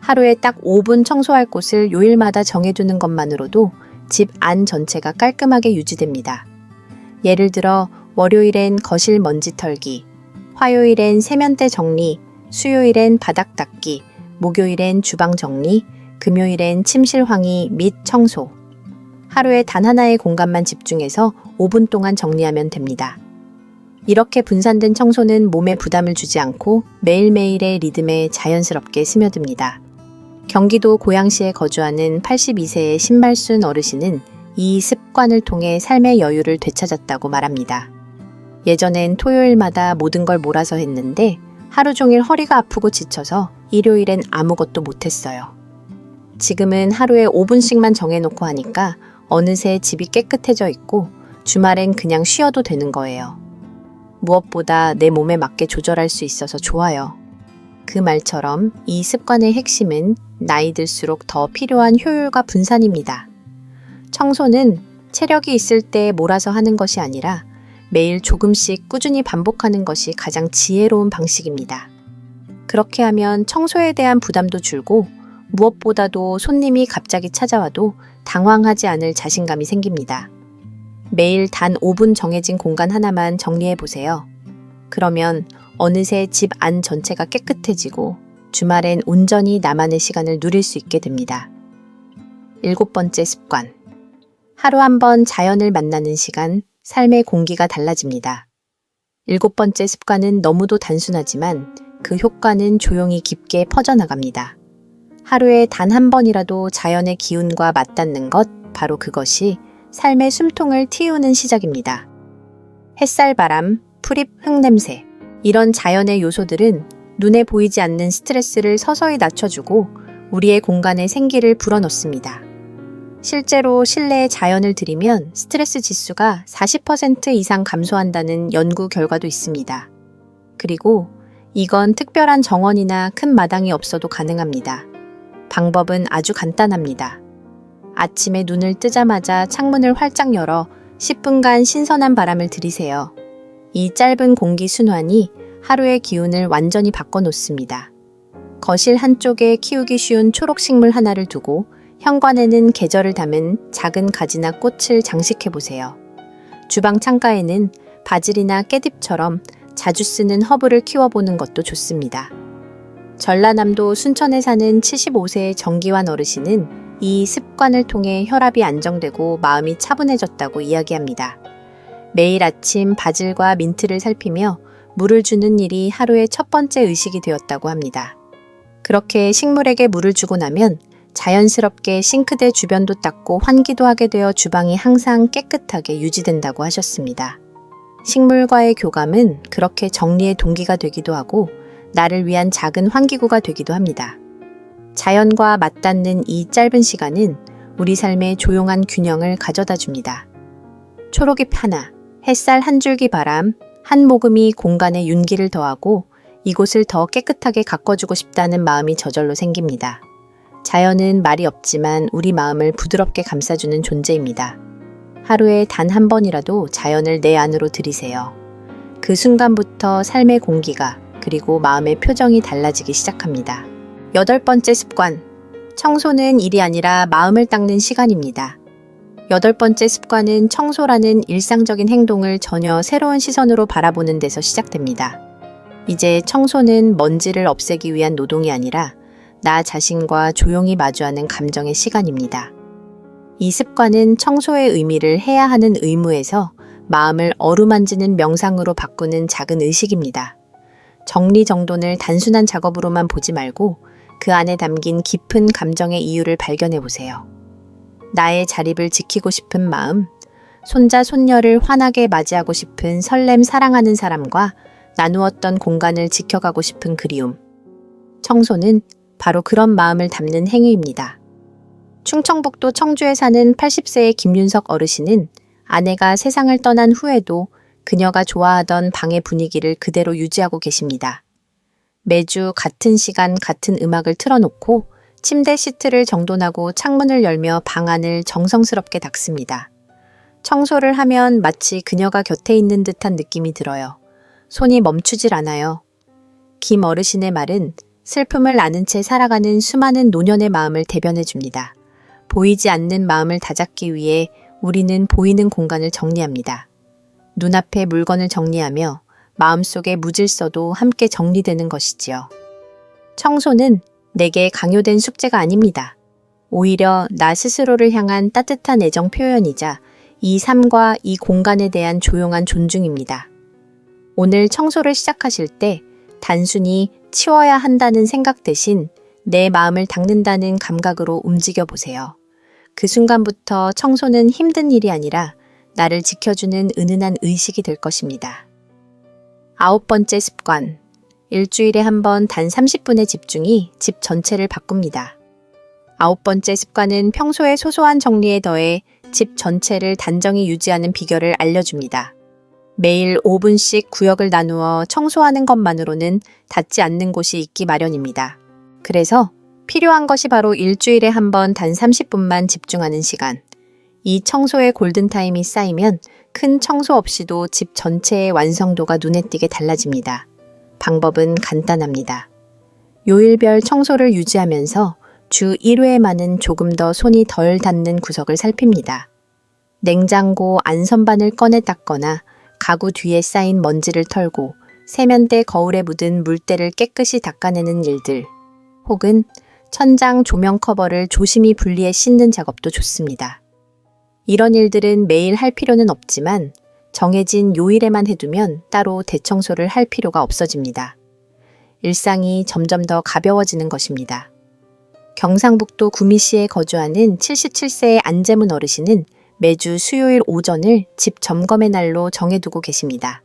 하루에 딱 5분 청소할 곳을 요일마다 정해두는 것만으로도 집 안 전체가 깔끔하게 유지됩니다. 예를 들어 월요일엔 거실 먼지 털기, 화요일엔 세면대 정리, 수요일엔 바닥 닦기, 목요일엔 주방 정리, 금요일엔 침실 환기 및 청소. 하루에 단 하나의 공간만 집중해서 5분 동안 정리하면 됩니다. 이렇게 분산된 청소는 몸에 부담을 주지 않고 매일매일의 리듬에 자연스럽게 스며듭니다. 경기도 고양시에 거주하는 82세의 신말순 어르신은 이 습관을 통해 삶의 여유를 되찾았다고 말합니다. 예전엔 토요일마다 모든 걸 몰아서 했는데 하루 종일 허리가 아프고 지쳐서 일요일엔 아무것도 못했어요. 지금은 하루에 5분씩만 정해놓고 하니까 어느새 집이 깨끗해져 있고 주말엔 그냥 쉬어도 되는 거예요. 무엇보다 내 몸에 맞게 조절할 수 있어서 좋아요. 그 말처럼 이 습관의 핵심은 나이 들수록 더 필요한 효율과 분산입니다. 청소는 체력이 있을 때 몰아서 하는 것이 아니라 매일 조금씩 꾸준히 반복하는 것이 가장 지혜로운 방식입니다. 그렇게 하면 청소에 대한 부담도 줄고 무엇보다도 손님이 갑자기 찾아와도 당황하지 않을 자신감이 생깁니다. 매일 단 5분 정해진 공간 하나만 정리해 보세요. 그러면 어느새 집 안 전체가 깨끗해지고 주말엔 온전히 나만의 시간을 누릴 수 있게 됩니다. 7번째 습관. 하루 한 번 자연을 만나는 시간, 삶의 공기가 달라집니다. 7번째 습관은 너무도 단순하지만 그 효과는 조용히 깊게 퍼져나갑니다. 하루에 단 한 번이라도 자연의 기운과 맞닿는 것, 바로 그것이 삶의 숨통을 틔우는 시작입니다. 햇살, 바람, 풀잎, 흙냄새. 이런 자연의 요소들은 눈에 보이지 않는 스트레스를 서서히 낮춰주고 우리의 공간에 생기를 불어넣습니다. 실제로 실내에 자연을 들이면 스트레스 지수가 40% 이상 감소한다는 연구 결과도 있습니다. 그리고 이건 특별한 정원이나 큰 마당이 없어도 가능합니다. 방법은 아주 간단합니다. 아침에 눈을 뜨자마자 창문을 활짝 열어 10분간 신선한 바람을 들이세요. 이 짧은 공기 순환이 하루의 기운을 완전히 바꿔놓습니다. 거실 한쪽에 키우기 쉬운 초록식물 하나를 두고 현관에는 계절을 담은 작은 가지나 꽃을 장식해보세요. 주방 창가에는 바질이나 깨잎처럼 자주 쓰는 허브를 키워보는 것도 좋습니다. 전라남도 순천에 사는 75세의 정기환 어르신은 이 습관을 통해 혈압이 안정되고 마음이 차분해졌다고 이야기합니다. 매일 아침 바질과 민트를 살피며 물을 주는 일이 하루의 첫 번째 의식이 되었다고 합니다. 그렇게 식물에게 물을 주고 나면 자연스럽게 싱크대 주변도 닦고 환기도 하게 되어 주방이 항상 깨끗하게 유지된다고 하셨습니다. 식물과의 교감은 그렇게 정리의 동기가 되기도 하고 나를 위한 작은 환기구가 되기도 합니다. 자연과 맞닿는 이 짧은 시간은 우리 삶의 조용한 균형을 가져다 줍니다. 초록잎 하나, 햇살 한 줄기 바람, 한 모금이 공간에 윤기를 더하고 이곳을 더 깨끗하게 가꿔주고 싶다는 마음이 저절로 생깁니다. 자연은 말이 없지만 우리 마음을 부드럽게 감싸주는 존재입니다. 하루에 단 한 번이라도 자연을 내 안으로 들이세요. 그 순간부터 삶의 공기가 그리고 마음의 표정이 달라지기 시작합니다. 8번째 습관. 청소는 일이 아니라 마음을 닦는 시간입니다. 8번째 습관은 청소라는 일상적인 행동을 전혀 새로운 시선으로 바라보는 데서 시작됩니다. 이제 청소는 먼지를 없애기 위한 노동이 아니라 나 자신과 조용히 마주하는 감정의 시간입니다. 이 습관은 청소의 의미를 해야 하는 의무에서 마음을 어루만지는 명상으로 바꾸는 작은 의식입니다. 정리정돈을 단순한 작업으로만 보지 말고 그 안에 담긴 깊은 감정의 이유를 발견해 보세요. 나의 자립을 지키고 싶은 마음, 손자, 손녀를 환하게 맞이하고 싶은 설렘 사랑하는 사람과 나누었던 공간을 지켜가고 싶은 그리움. 청소는 바로 그런 마음을 담는 행위입니다. 충청북도 청주에 사는 80세의 김윤석 어르신은 아내가 세상을 떠난 후에도 그녀가 좋아하던 방의 분위기를 그대로 유지하고 계십니다. 매주 같은 시간 같은 음악을 틀어놓고 침대 시트를 정돈하고 창문을 열며 방 안을 정성스럽게 닦습니다. 청소를 하면 마치 그녀가 곁에 있는 듯한 느낌이 들어요. 손이 멈추질 않아요. 김 어르신의 말은 슬픔을 아는 채 살아가는 수많은 노년의 마음을 대변해 줍니다. 보이지 않는 마음을 다잡기 위해 우리는 보이는 공간을 정리합니다. 눈앞에 물건을 정리하며 마음속의 무질서도 함께 정리되는 것이지요. 청소는 내게 강요된 숙제가 아닙니다. 오히려 나 스스로를 향한 따뜻한 애정 표현이자 이 삶과 이 공간에 대한 조용한 존중입니다. 오늘 청소를 시작하실 때 단순히 치워야 한다는 생각 대신 내 마음을 닦는다는 감각으로 움직여 보세요. 그 순간부터 청소는 힘든 일이 아니라 나를 지켜주는 은은한 의식이 될 것입니다. 9번째 습관. 일주일에 한 번 단 30분의 집중이 집 전체를 바꿉니다. 9번째 습관은 평소의 소소한 정리에 더해 집 전체를 단정히 유지하는 비결을 알려줍니다. 매일 5분씩 구역을 나누어 청소하는 것만으로는 닿지 않는 곳이 있기 마련입니다. 그래서 필요한 것이 바로 일주일에 한 번 단 30분만 집중하는 시간. 이 청소의 골든타임이 쌓이면 큰 청소 없이도 집 전체의 완성도가 눈에 띄게 달라집니다. 방법은 간단합니다. 요일별 청소를 유지하면서 주 1회에만은 조금 더 손이 덜 닿는 구석을 살핍니다. 냉장고 안선반을 꺼내 닦거나 가구 뒤에 쌓인 먼지를 털고 세면대 거울에 묻은 물때를 깨끗이 닦아내는 일들, 혹은 천장 조명 커버를 조심히 분리해 씻는 작업도 좋습니다. 이런 일들은 매일 할 필요는 없지만 정해진 요일에만 해두면 따로 대청소를 할 필요가 없어집니다. 일상이 점점 더 가벼워지는 것입니다. 경상북도 구미시에 거주하는 77세의 안재문 어르신은 매주 수요일 오전을 집 점검의 날로 정해두고 계십니다.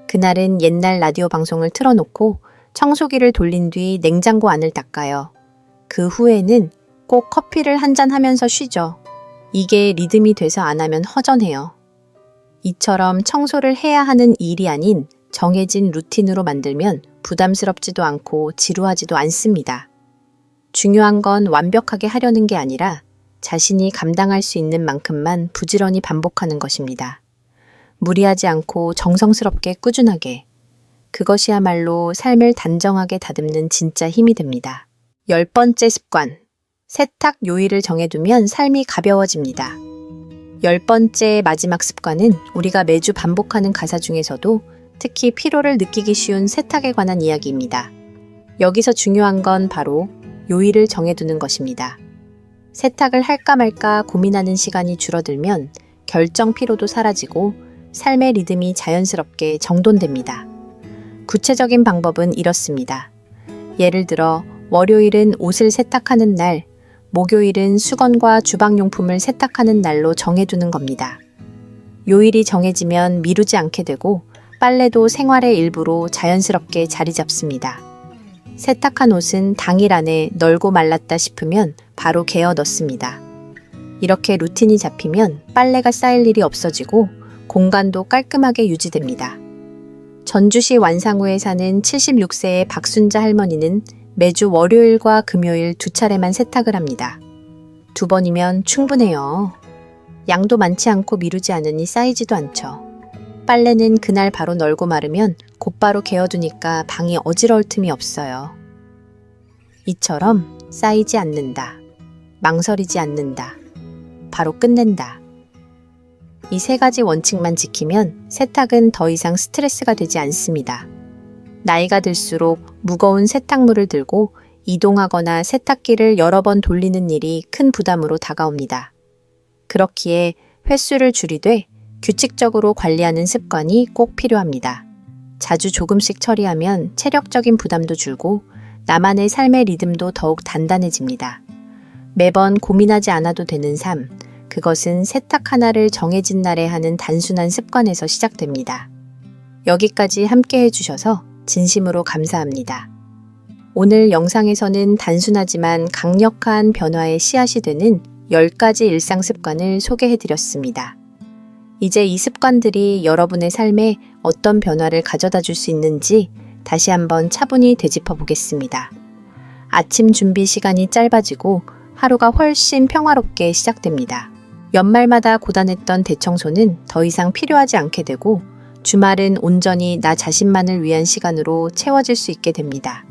그날은 옛날 라디오 방송을 틀어놓고 청소기를 돌린 뒤 냉장고 안을 닦아요. 그 후에는 꼭 커피를 한잔 하면서 쉬죠. 이게 리듬이 돼서 안 하면 허전해요. 이처럼 청소를 해야 하는 일이 아닌 정해진 루틴으로 만들면 부담스럽지도 않고 지루하지도 않습니다. 중요한 건 완벽하게 하려는 게 아니라 자신이 감당할 수 있는 만큼만 부지런히 반복하는 것입니다. 무리하지 않고 정성스럽게 꾸준하게. 그것이야말로 삶을 단정하게 다듬는 진짜 힘이 됩니다. 10번째 습관. 세탁 요일을 정해두면 삶이 가벼워집니다. 10번째 마지막 습관은 우리가 매주 반복하는 가사 중에서도 특히 피로를 느끼기 쉬운 세탁에 관한 이야기입니다. 여기서 중요한 건 바로 요일을 정해두는 것입니다. 세탁을 할까 말까 고민하는 시간이 줄어들면 결정 피로도 사라지고 삶의 리듬이 자연스럽게 정돈됩니다. 구체적인 방법은 이렇습니다. 예를 들어 월요일은 옷을 세탁하는 날, 목요일은 수건과 주방용품을 세탁하는 날로 정해두는 겁니다. 요일이 정해지면 미루지 않게 되고 빨래도 생활의 일부로 자연스럽게 자리 잡습니다. 세탁한 옷은 당일 안에 널고 말랐다 싶으면 바로 개어 넣습니다. 이렇게 루틴이 잡히면 빨래가 쌓일 일이 없어지고 공간도 깔끔하게 유지됩니다. 전주시 완상구에 사는 76세의 박순자 할머니는 매주 월요일과 금요일 2차례만 세탁을 합니다. 2번이면 충분해요. 양도 많지 않고 미루지 않으니 쌓이지도 않죠. 빨래는 그날 바로 널고 마르면 곧바로 개어두니까 방이 어지러울 틈이 없어요. 이처럼 쌓이지 않는다. 망설이지 않는다. 바로 끝낸다. 이 3가지 원칙만 지키면 세탁은 더 이상 스트레스가 되지 않습니다. 나이가 들수록 무거운 세탁물을 들고 이동하거나 세탁기를 여러 번 돌리는 일이 큰 부담으로 다가옵니다. 그렇기에 횟수를 줄이되 규칙적으로 관리하는 습관이 꼭 필요합니다. 자주 조금씩 처리하면 체력적인 부담도 줄고 나만의 삶의 리듬도 더욱 단단해집니다. 매번 고민하지 않아도 되는 삶, 그것은 세탁 하나를 정해진 날에 하는 단순한 습관에서 시작됩니다. 여기까지 함께 해주셔서 진심으로 감사합니다. 오늘 영상에서는 단순하지만 강력한 변화의 씨앗이 되는 10가지 일상 습관을 소개해드렸습니다. 이제 이 습관들이 여러분의 삶에 어떤 변화를 가져다 줄 수 있는지 다시 한번 차분히 되짚어 보겠습니다. 아침 준비 시간이 짧아지고 하루가 훨씬 평화롭게 시작됩니다. 연말마다 고단했던 대청소는 더 이상 필요하지 않게 되고 주말은 온전히 나 자신만을 위한 시간으로 채워질 수 있게 됩니다.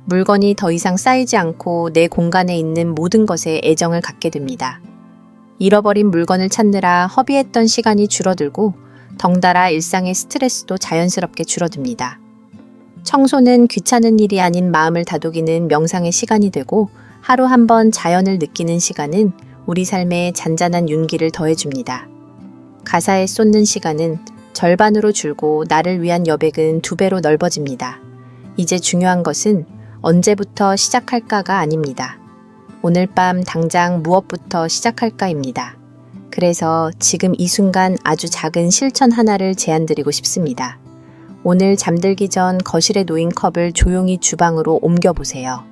물건이 더 이상 쌓이지 않고 내 공간에 있는 모든 것에 애정을 갖게 됩니다. 잃어버린 물건을 찾느라 허비했던 시간이 줄어들고 덩달아 일상의 스트레스도 자연스럽게 줄어듭니다. 청소는 귀찮은 일이 아닌 마음을 다독이는 명상의 시간이 되고 하루 한 번 자연을 느끼는 시간은 우리 삶에 잔잔한 윤기를 더해줍니다. 가사에 쏟는 시간은 절반으로 줄고 나를 위한 여백은 2배로 넓어집니다. 이제 중요한 것은 언제부터 시작할까가 아닙니다. 오늘 밤 당장 무엇부터 시작할까입니다. 그래서 지금 이 순간 아주 작은 실천 하나를 제안드리고 싶습니다. 오늘 잠들기 전 거실에 놓인 컵을 조용히 주방으로 옮겨보세요.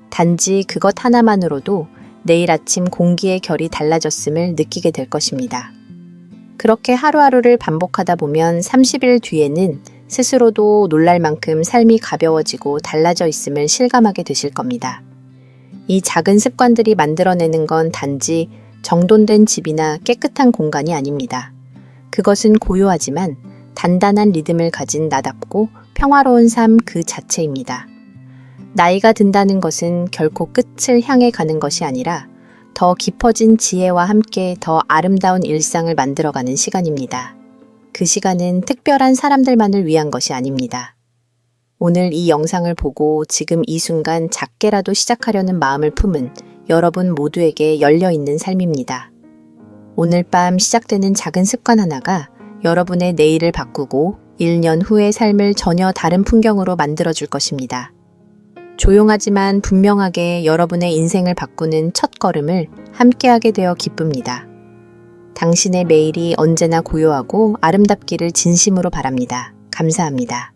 단지 그것 하나만으로도 내일 아침 공기의 결이 달라졌음을 느끼게 될 것입니다. 그렇게 하루하루를 반복하다 보면 30일 뒤에는 스스로도 놀랄 만큼 삶이 가벼워지고 달라져 있음을 실감하게 되실 겁니다. 이 작은 습관들이 만들어내는 건 단지 정돈된 집이나 깨끗한 공간이 아닙니다. 그것은 고요하지만 단단한 리듬을 가진 나답고 평화로운 삶 그 자체입니다. 나이가 든다는 것은 결코 끝을 향해 가는 것이 아니라 더 깊어진 지혜와 함께 더 아름다운 일상을 만들어가는 시간입니다. 그 시간은 특별한 사람들만을 위한 것이 아닙니다. 오늘 이 영상을 보고 지금 이 순간 작게라도 시작하려는 마음을 품은 여러분 모두에게 열려있는 삶입니다. 오늘 밤 시작되는 작은 습관 하나가 여러분의 내일을 바꾸고 1년 후의 삶을 전혀 다른 풍경으로 만들어줄 것입니다. 조용하지만 분명하게 여러분의 인생을 바꾸는 첫 걸음을 함께하게 되어 기쁩니다. 당신의 매일이 언제나 고요하고 아름답기를 진심으로 바랍니다. 감사합니다.